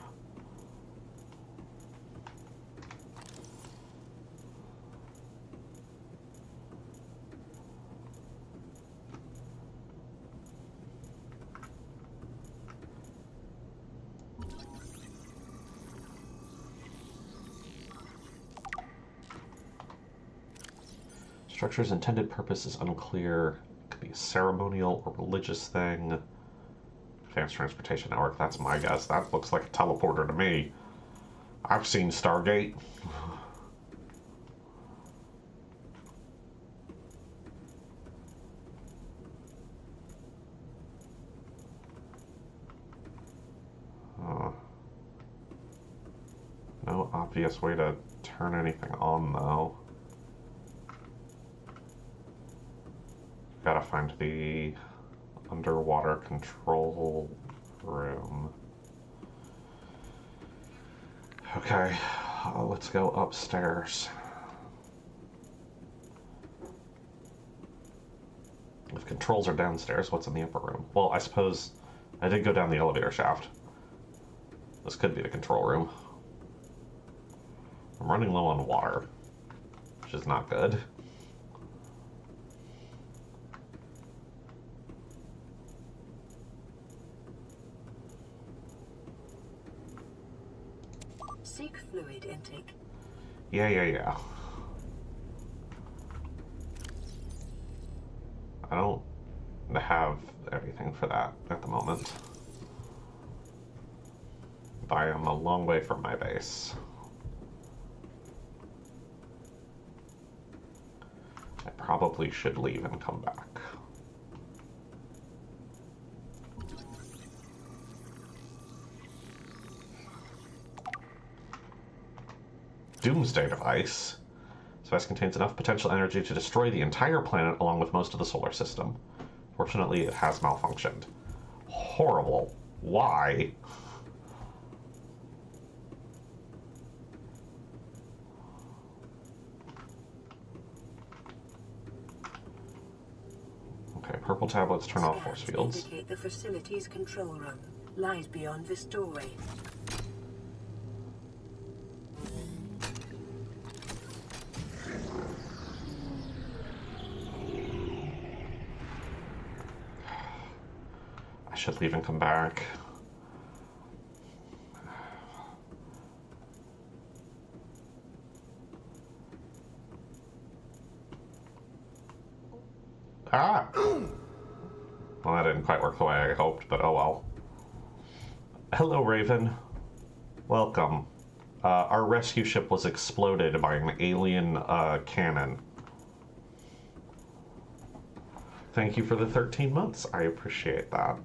Structure's intended purpose is unclear. It could be a ceremonial or religious thing. Advanced Transportation Network, that's my guess. That looks like a teleporter to me. I've seen Stargate. No obvious way to turn anything on, though. Gotta find the underwater control room. Okay, let's go upstairs. If controls are downstairs, what's in the upper room? Well, I suppose I did go down the elevator shaft. This could be the control room. I'm running low on water, which is not good. Seek fluid intake. Yeah. I don't have everything for that at the moment. I am a long way from my base. I probably should leave and come back. Doomsday device. Device contains enough potential energy to destroy the entire planet along with most of the solar system. Fortunately, it has malfunctioned. Horrible. Why? Okay, purple tablets turn off force fields. Indicate the facility's control room lies beyond this doorway. I should leave and come back. Ah! Well, that didn't quite work the way I hoped, but oh well. Hello, Raven. Welcome. Our rescue ship was exploded by an alien cannon. Thank you for the 13 months. I appreciate that.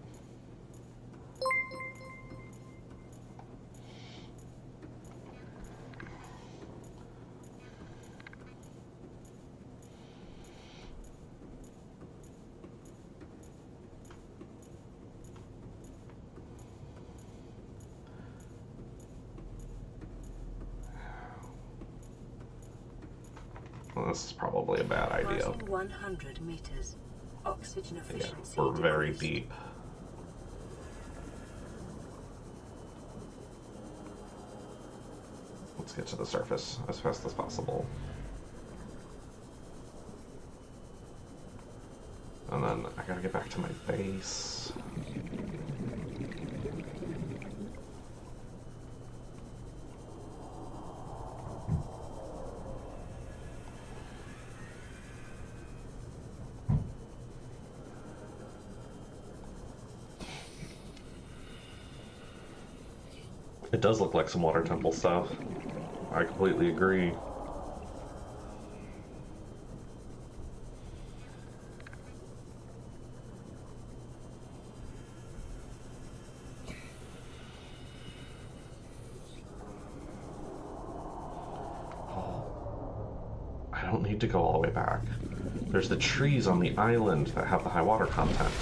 Well, this is probably a bad idea. Passing 100 meters. Oxygen efficiency. Yeah, we're very decreased. deep. Let's get to the surface as fast as possible. And then I gotta get back to my base. It does look like some water temple stuff. I completely agree. I don't need to go all the way back. There's the trees on the island that have the high water content.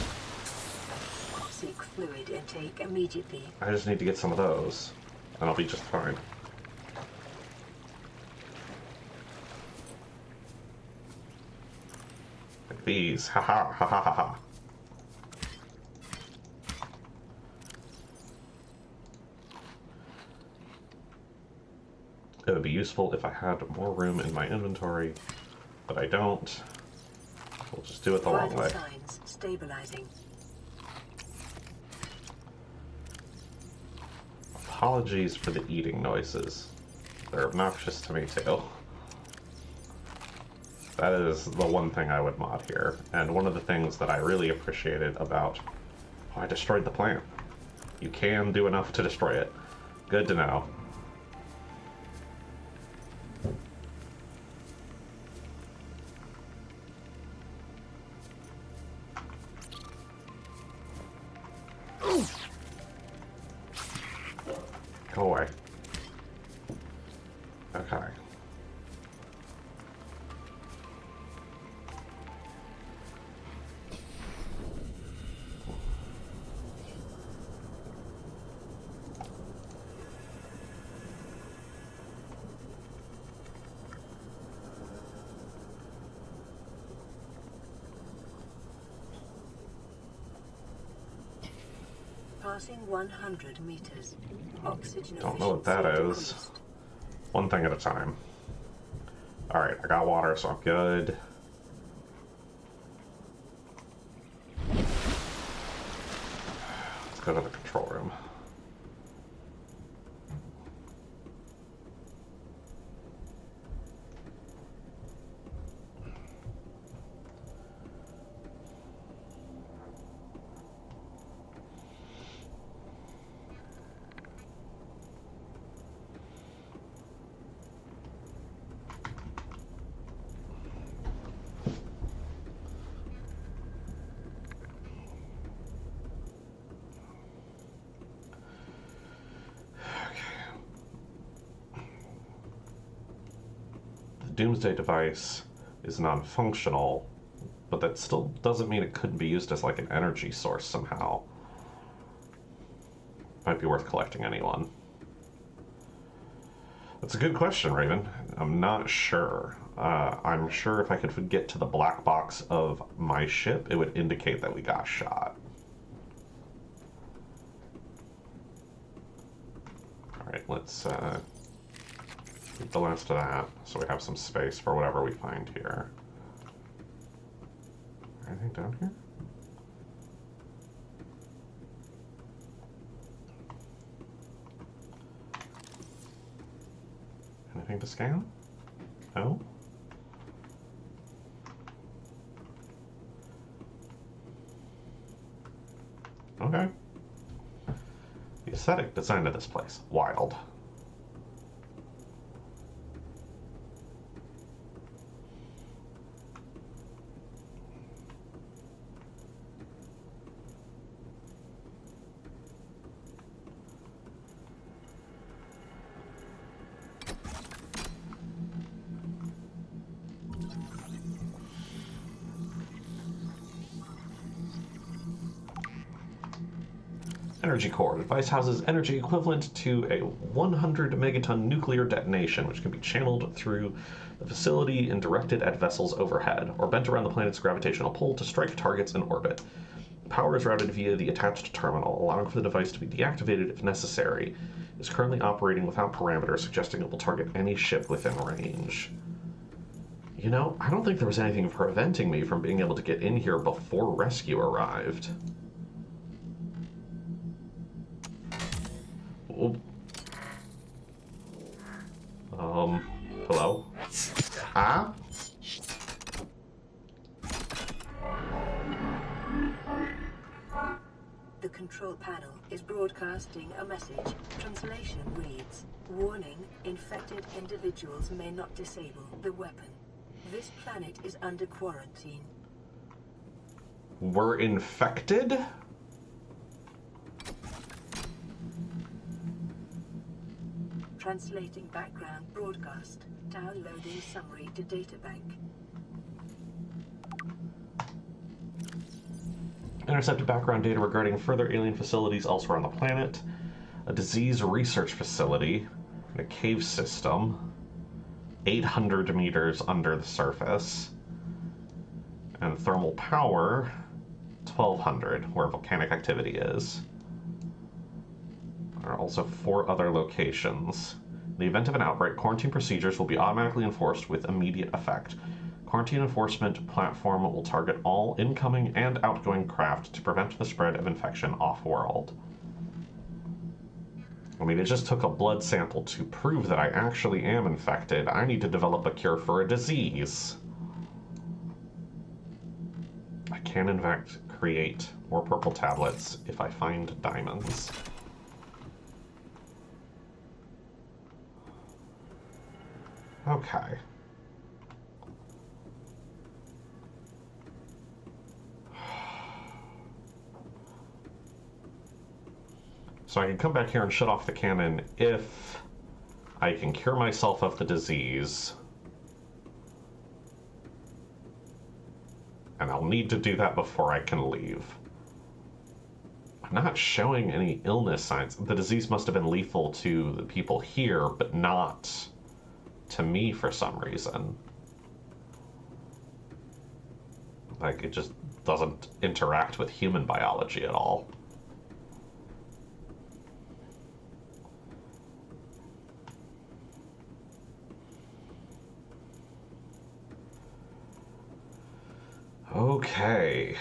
Seek fluid intake immediately. I just need to get some of those, and I'll be just fine. Like these. Ha ha ha ha ha ha. It would be useful if I had more room in my inventory, but I don't. We'll just do it the long Vital way. signs stabilizing. Apologies for the eating noises. They're obnoxious to me too. That is the one thing I would mod here, and one of the things that I really appreciated about... Oh, I destroyed the plant. You can do enough to destroy it. Good to know. Go away. Okay. Passing 100 meters. Oxygen Don't know what that efficiency is. decreased. One thing at a time. Alright, I got water, so I'm good. Let's go to the control room. doomsday device is non-functional, but that still doesn't mean it couldn't be used as like an energy source somehow. Might be worth collecting anyone. That's a good question, Raven. I'm not sure. I'm sure if I could get to the black box of my ship, it would indicate that we got shot. Alright, let's keep the last of that so we have some space for whatever we find here. Anything down here? Anything to scan? No? Okay. The aesthetic design of this place. Wild. Energy core. The device houses energy equivalent to a 100 megaton nuclear detonation, which can be channeled through the facility and directed at vessels overhead, or bent around the planet's gravitational pull to strike targets in orbit. Power is routed via the attached terminal, allowing for the device to be deactivated if necessary. It is currently operating without parameters, suggesting it will target any ship within range. You know, I don't think there was anything preventing me from being able to get in here before rescue arrived. Hello? Ah? The control panel is broadcasting a message. Translation reads, "Warning, infected individuals may not disable the weapon. This planet is under quarantine." We're infected? Translating background broadcast. Downloading summary to databank. Intercepted background data regarding further alien facilities elsewhere on the planet. A disease research facility. And a cave system. 800 meters under the surface. And thermal power. 1200, where volcanic activity is. There are also 4 other locations. In the event of an outbreak, quarantine procedures will be automatically enforced with immediate effect. Quarantine enforcement platform will target all incoming and outgoing craft to prevent the spread of infection off-world. I mean, it just took a blood sample to prove that I actually am infected. I need to develop a cure for a disease. I can, in fact, create more purple tablets if I find diamonds. Okay. So I can come back here and shut off the cannon if I can cure myself of the disease. And I'll need to do that before I can leave. I'm not showing any illness signs. The disease must have been lethal to the people here, but not to me for some reason. Like, it just doesn't interact with human biology at all. Okay.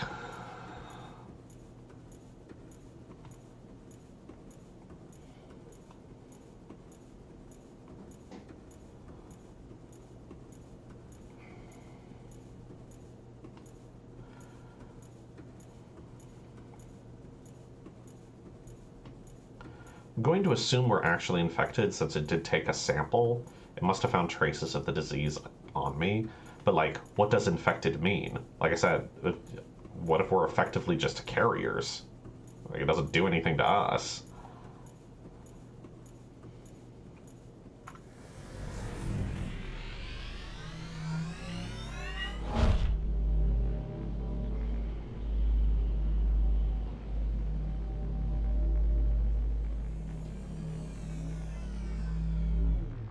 I'm going to assume we're actually infected since it did take a sample. It must have found traces of the disease on me. But, like, what does infected mean? Like I said, what if we're effectively just carriers? Like, it doesn't do anything to us.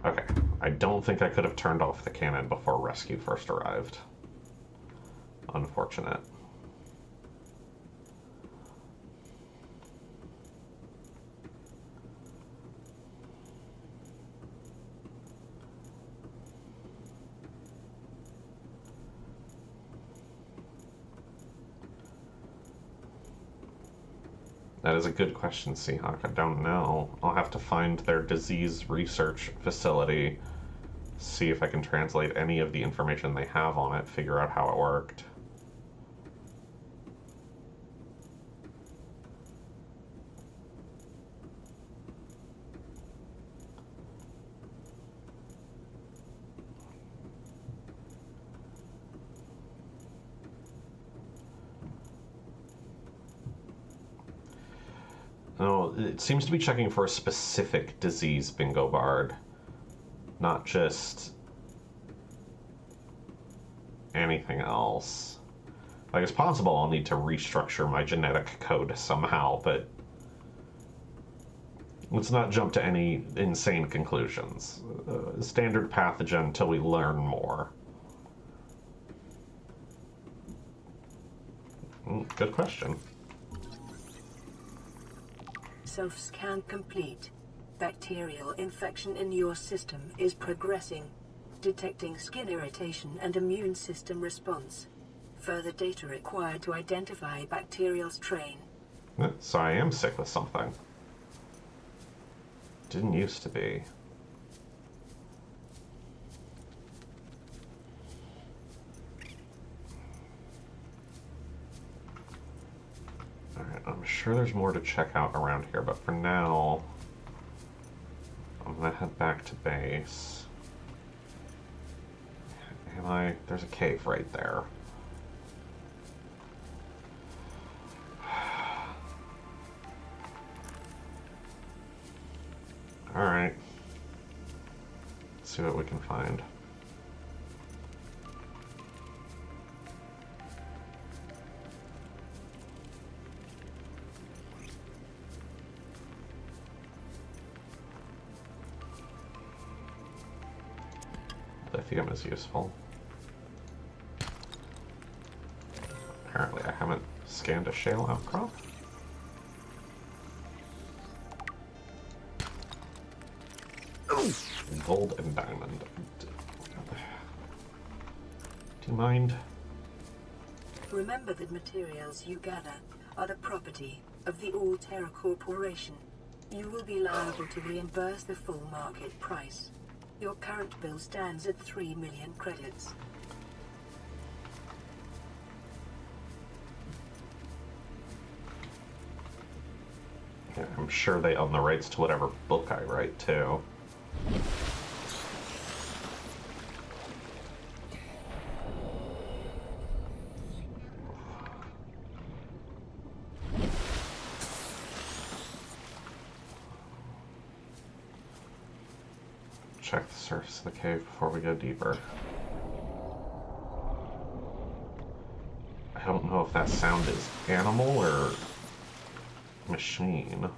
Okay, I don't think I could have turned off the cannon before rescue first arrived. Unfortunate. That is a good question, Seahawk. I don't know. I'll have to find their disease research facility, see if I can translate any of the information they have on it, figure out how it worked. No, it seems to be checking for a specific disease, Bingo Bard. Not just anything else. Like, it's possible I'll need to restructure my genetic code somehow, but let's not jump to any insane conclusions. Standard pathogen until we learn more. Good question. Self-scan complete. Bacterial infection in your system is progressing. Detecting skin irritation and immune system response. Further data required to identify bacterial strain. So I am sick with something. Didn't used to be. Alright, I'm sure there's more to check out around here, but for now, I'm gonna head back to base. There's a cave right there. Alright. Let's see what we can find. Lithium is useful. Apparently I haven't scanned a shale outcrop. Gold and diamond. Do you mind? Remember that materials you gather are the property of the All-Terra Corporation. You will be liable to reimburse the full market price. Your current bill stands at 3 million credits. Yeah, I'm sure they own the rights to whatever book I write, too. Check the surface of the cave before we go deeper. I don't know if that sound is animal or machine.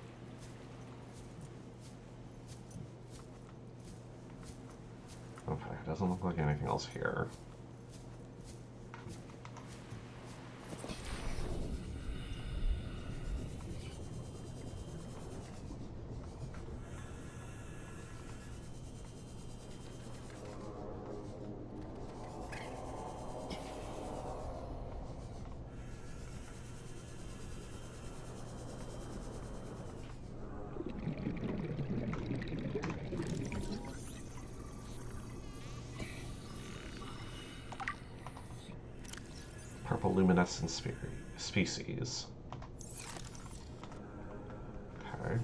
Okay, it doesn't look like anything else here. Purple luminescent species. Okay.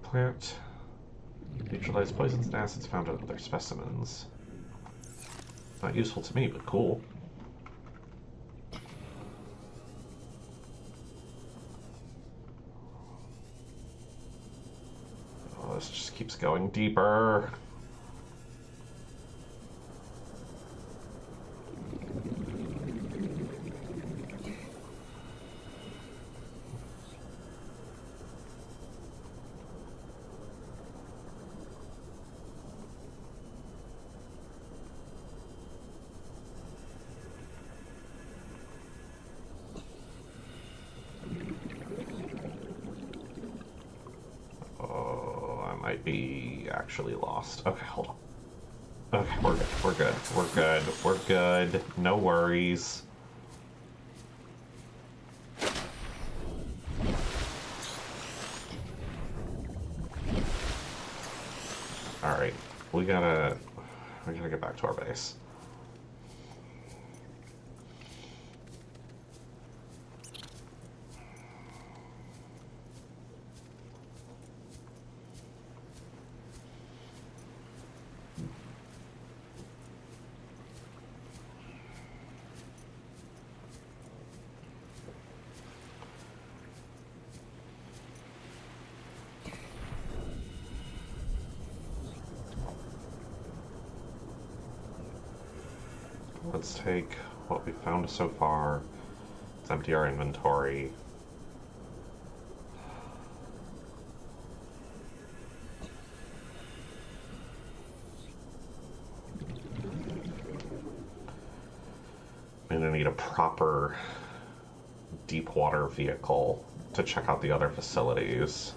Plant. Neutralize poisons and acids found in other specimens. Not useful to me, but cool. keeps going deeper. Might be actually lost. Okay, hold on. Okay, we're good. We're good. We're good. We're good. No worries. Alright. We gotta get back to our base. Let's take what we found so far. Let's empty our inventory. I'm gonna need a proper deep water vehicle to check out the other facilities.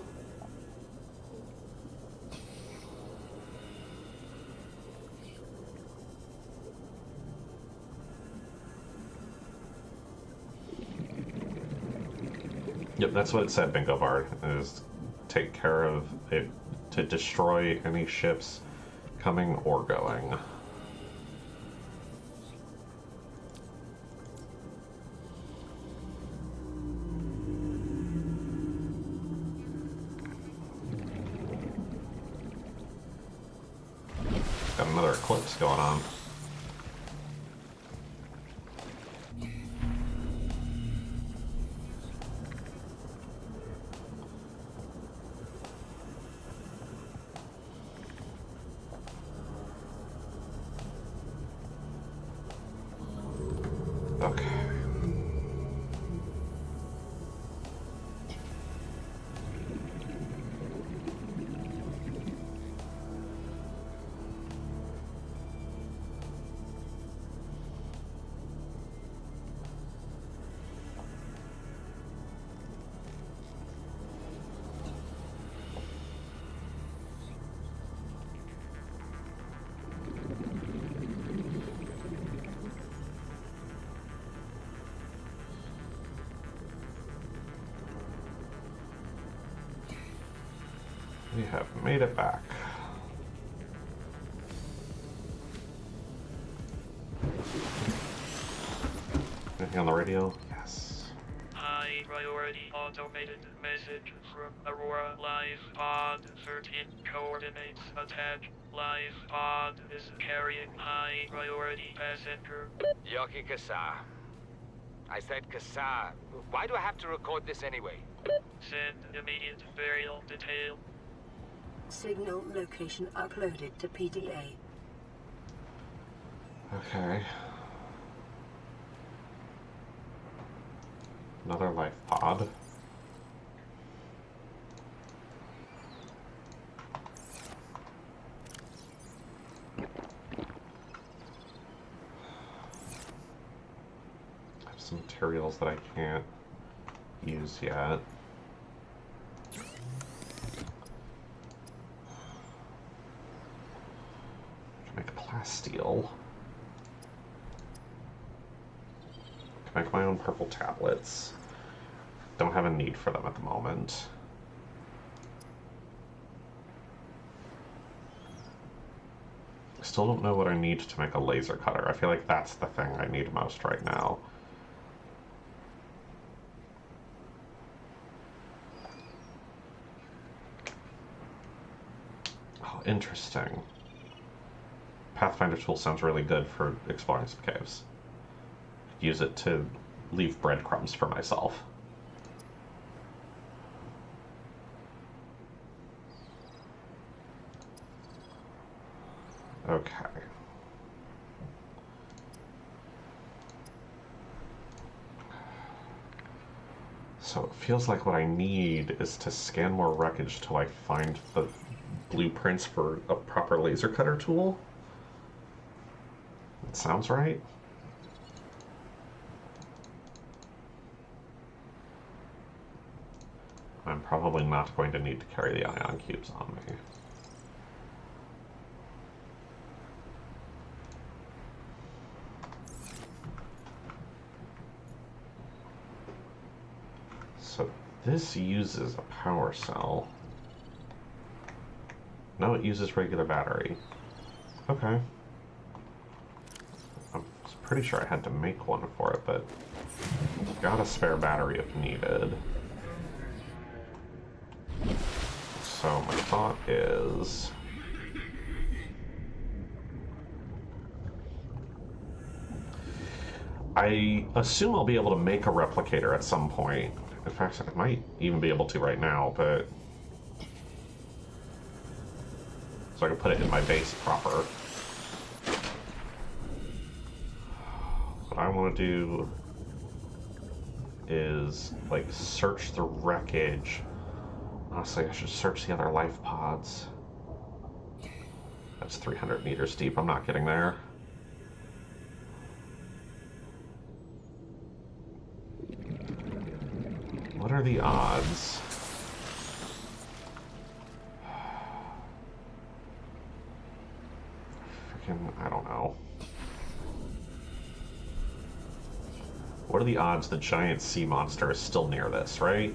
Yep, that's what it said, Bingo Bard, is take care of it to destroy any ships coming or going. Got another eclipse going on. Okay. We have made it back. Anything on the radio? Yes. High priority automated message from Aurora Live Pod 13 coordinates attached. Live Pod is carrying high priority passenger. Yoki Kasa. I said Kasa. Why do I have to record this anyway? Send immediate burial detail. Signal location uploaded to PDA. Okay. Another life pod. I have some materials that I can't use yet. Make plasteel. Can make my own purple tablets. Don't have a need for them at the moment. I still don't know what I need to make a laser cutter. I feel like that's the thing I need most right now. Oh, interesting. Pathfinder tool sounds really good for exploring some caves. Use it to leave breadcrumbs for myself. Okay. So it feels like what I need is to scan more wreckage till I find the blueprints for a proper laser cutter tool. That sounds right. I'm probably not going to need to carry the ion cubes on me. So this uses a power cell. No, it uses regular battery. Okay. I'm pretty sure I had to make one for it, but got a spare battery if needed. So my thought is... I assume I'll be able to make a replicator at some point. In fact, I might even be able to right now, but... So I can put it in my base proper. What I want to do is, like, search the wreckage. Honestly, I should search the other life pods. That's 300 meters deep. I'm not getting there. What are the odds? Freaking, I don't know. What are the odds the giant sea monster is still near this, right?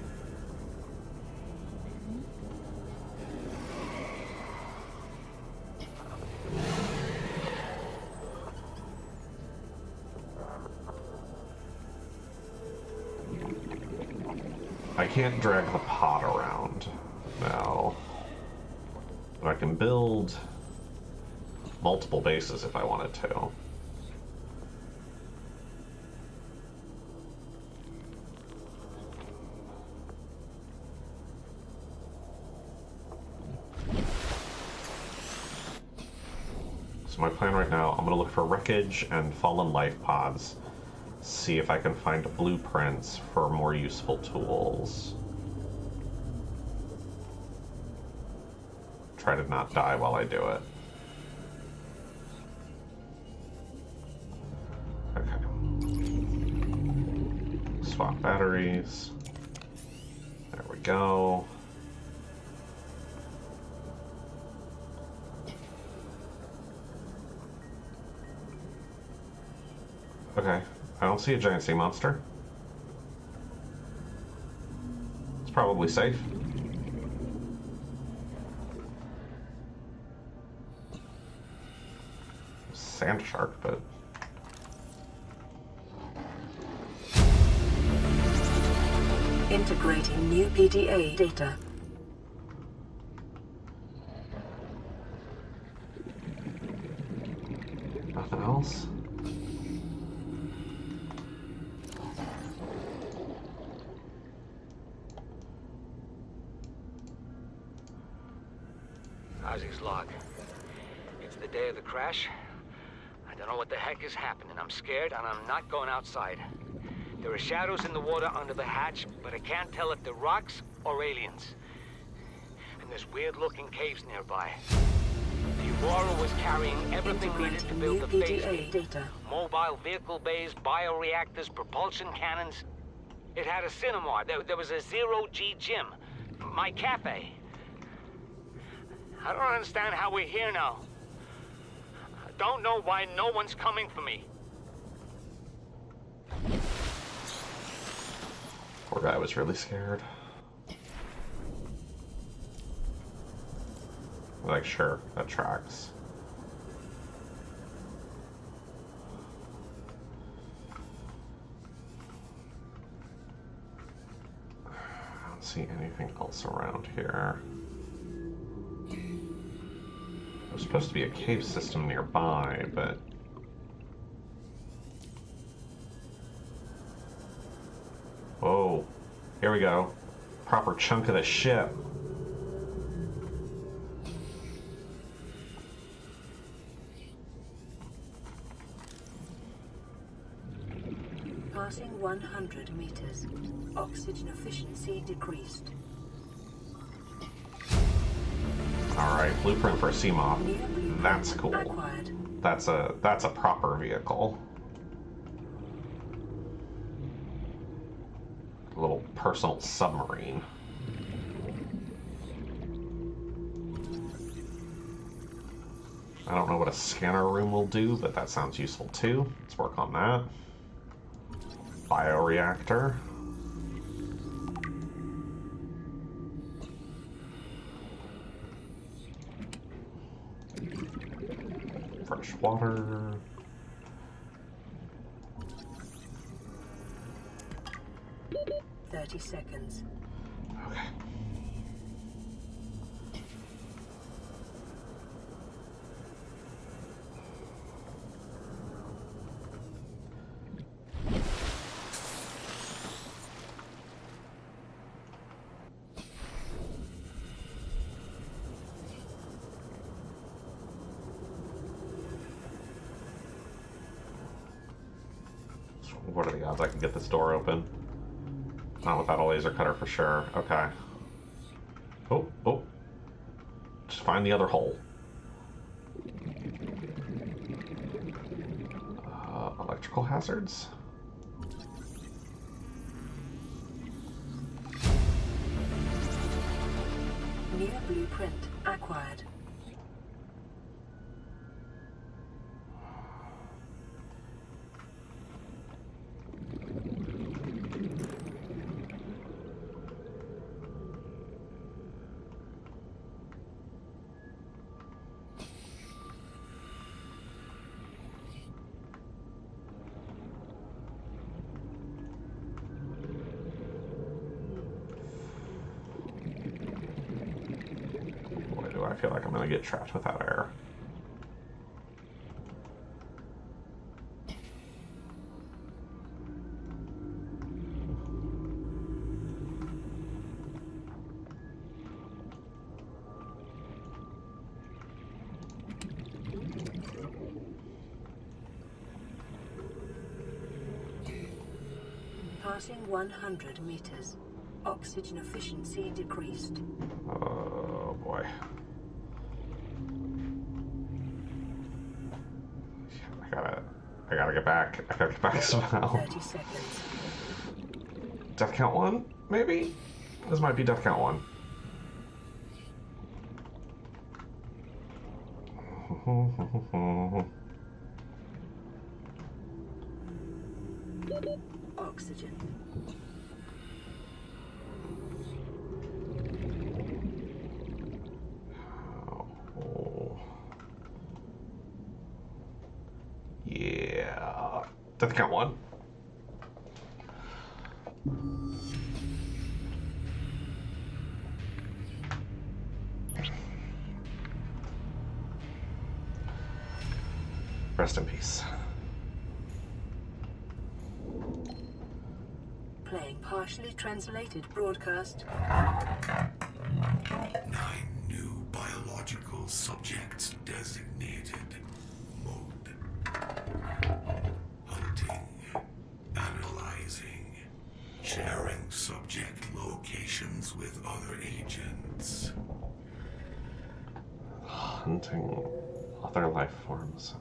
I can't drag the pod around now. But I can build multiple bases if I wanted to. So my plan right now, I'm going to look for wreckage and fallen life pods. See if I can find blueprints for more useful tools. Try to not die while I do it. Okay. Swap batteries. There we go. Okay. I don't see a giant sea monster. It's probably safe. Sand shark, but... Integrating new PDA data. Nothing else? Ozzy's log. It's the day of the crash. I don't know what the heck is happening. I'm scared and I'm not going outside. There are shadows in the water under the hatch, but I can't tell if they're rocks or aliens. And there's weird-looking caves nearby. The Aurora was carrying everything needed to build the base gate. Mobile vehicle bays, bioreactors, propulsion cannons. It had a cinema. There was a zero-G gym. My cafe. I don't understand how we're here now. I don't know why no one's coming for me. Poor guy was really scared. Like, sure, that tracks. I don't see anything else around here. There's supposed to be a cave system nearby, but... Whoa. Here we go. Proper chunk of the ship. Passing 100 meters. Oxygen efficiency decreased. Alright, blueprint for CMOP. That's cool. Acquired. That's a proper vehicle. A little personal submarine. I don't know what a scanner room will do, but that sounds useful too. Let's work on that. Bioreactor. Fresh water. Seconds. Okay. What are the odds I can get this door open? Not without a laser cutter for sure. Okay. Oh. Just find the other hole. Electrical hazards? New blueprint acquired. I feel like I'm gonna get trapped without air. Passing 100 meters. Oxygen efficiency decreased. Oh boy. I gotta get back. I gotta get back somehow. 30 seconds. Death count 1, maybe? This might be death count 1. Oxygen. Yeah. Death count 1. Rest in peace. Playing partially translated broadcast. 9 new biological subjects designated. Mode. Hunting. Analyzing. Sharing subject locations with other agents. Hunting other life forms.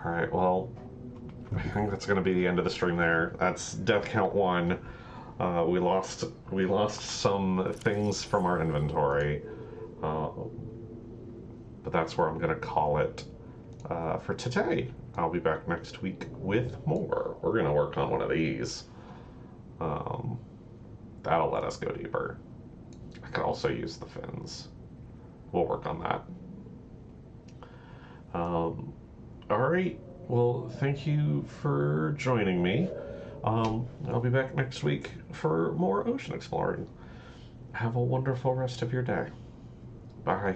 Alright, well, I think that's going to be the end of the stream there. That's death count 1. We lost some things from our inventory. But that's where I'm going to call it for today. I'll be back next week with more. We're going to work on one of these. That'll let us go deeper. I could also use the fins. We'll work on that. Alright, well, thank you for joining me. I'll be back next week for more ocean exploring. Have a wonderful rest of your day. Bye.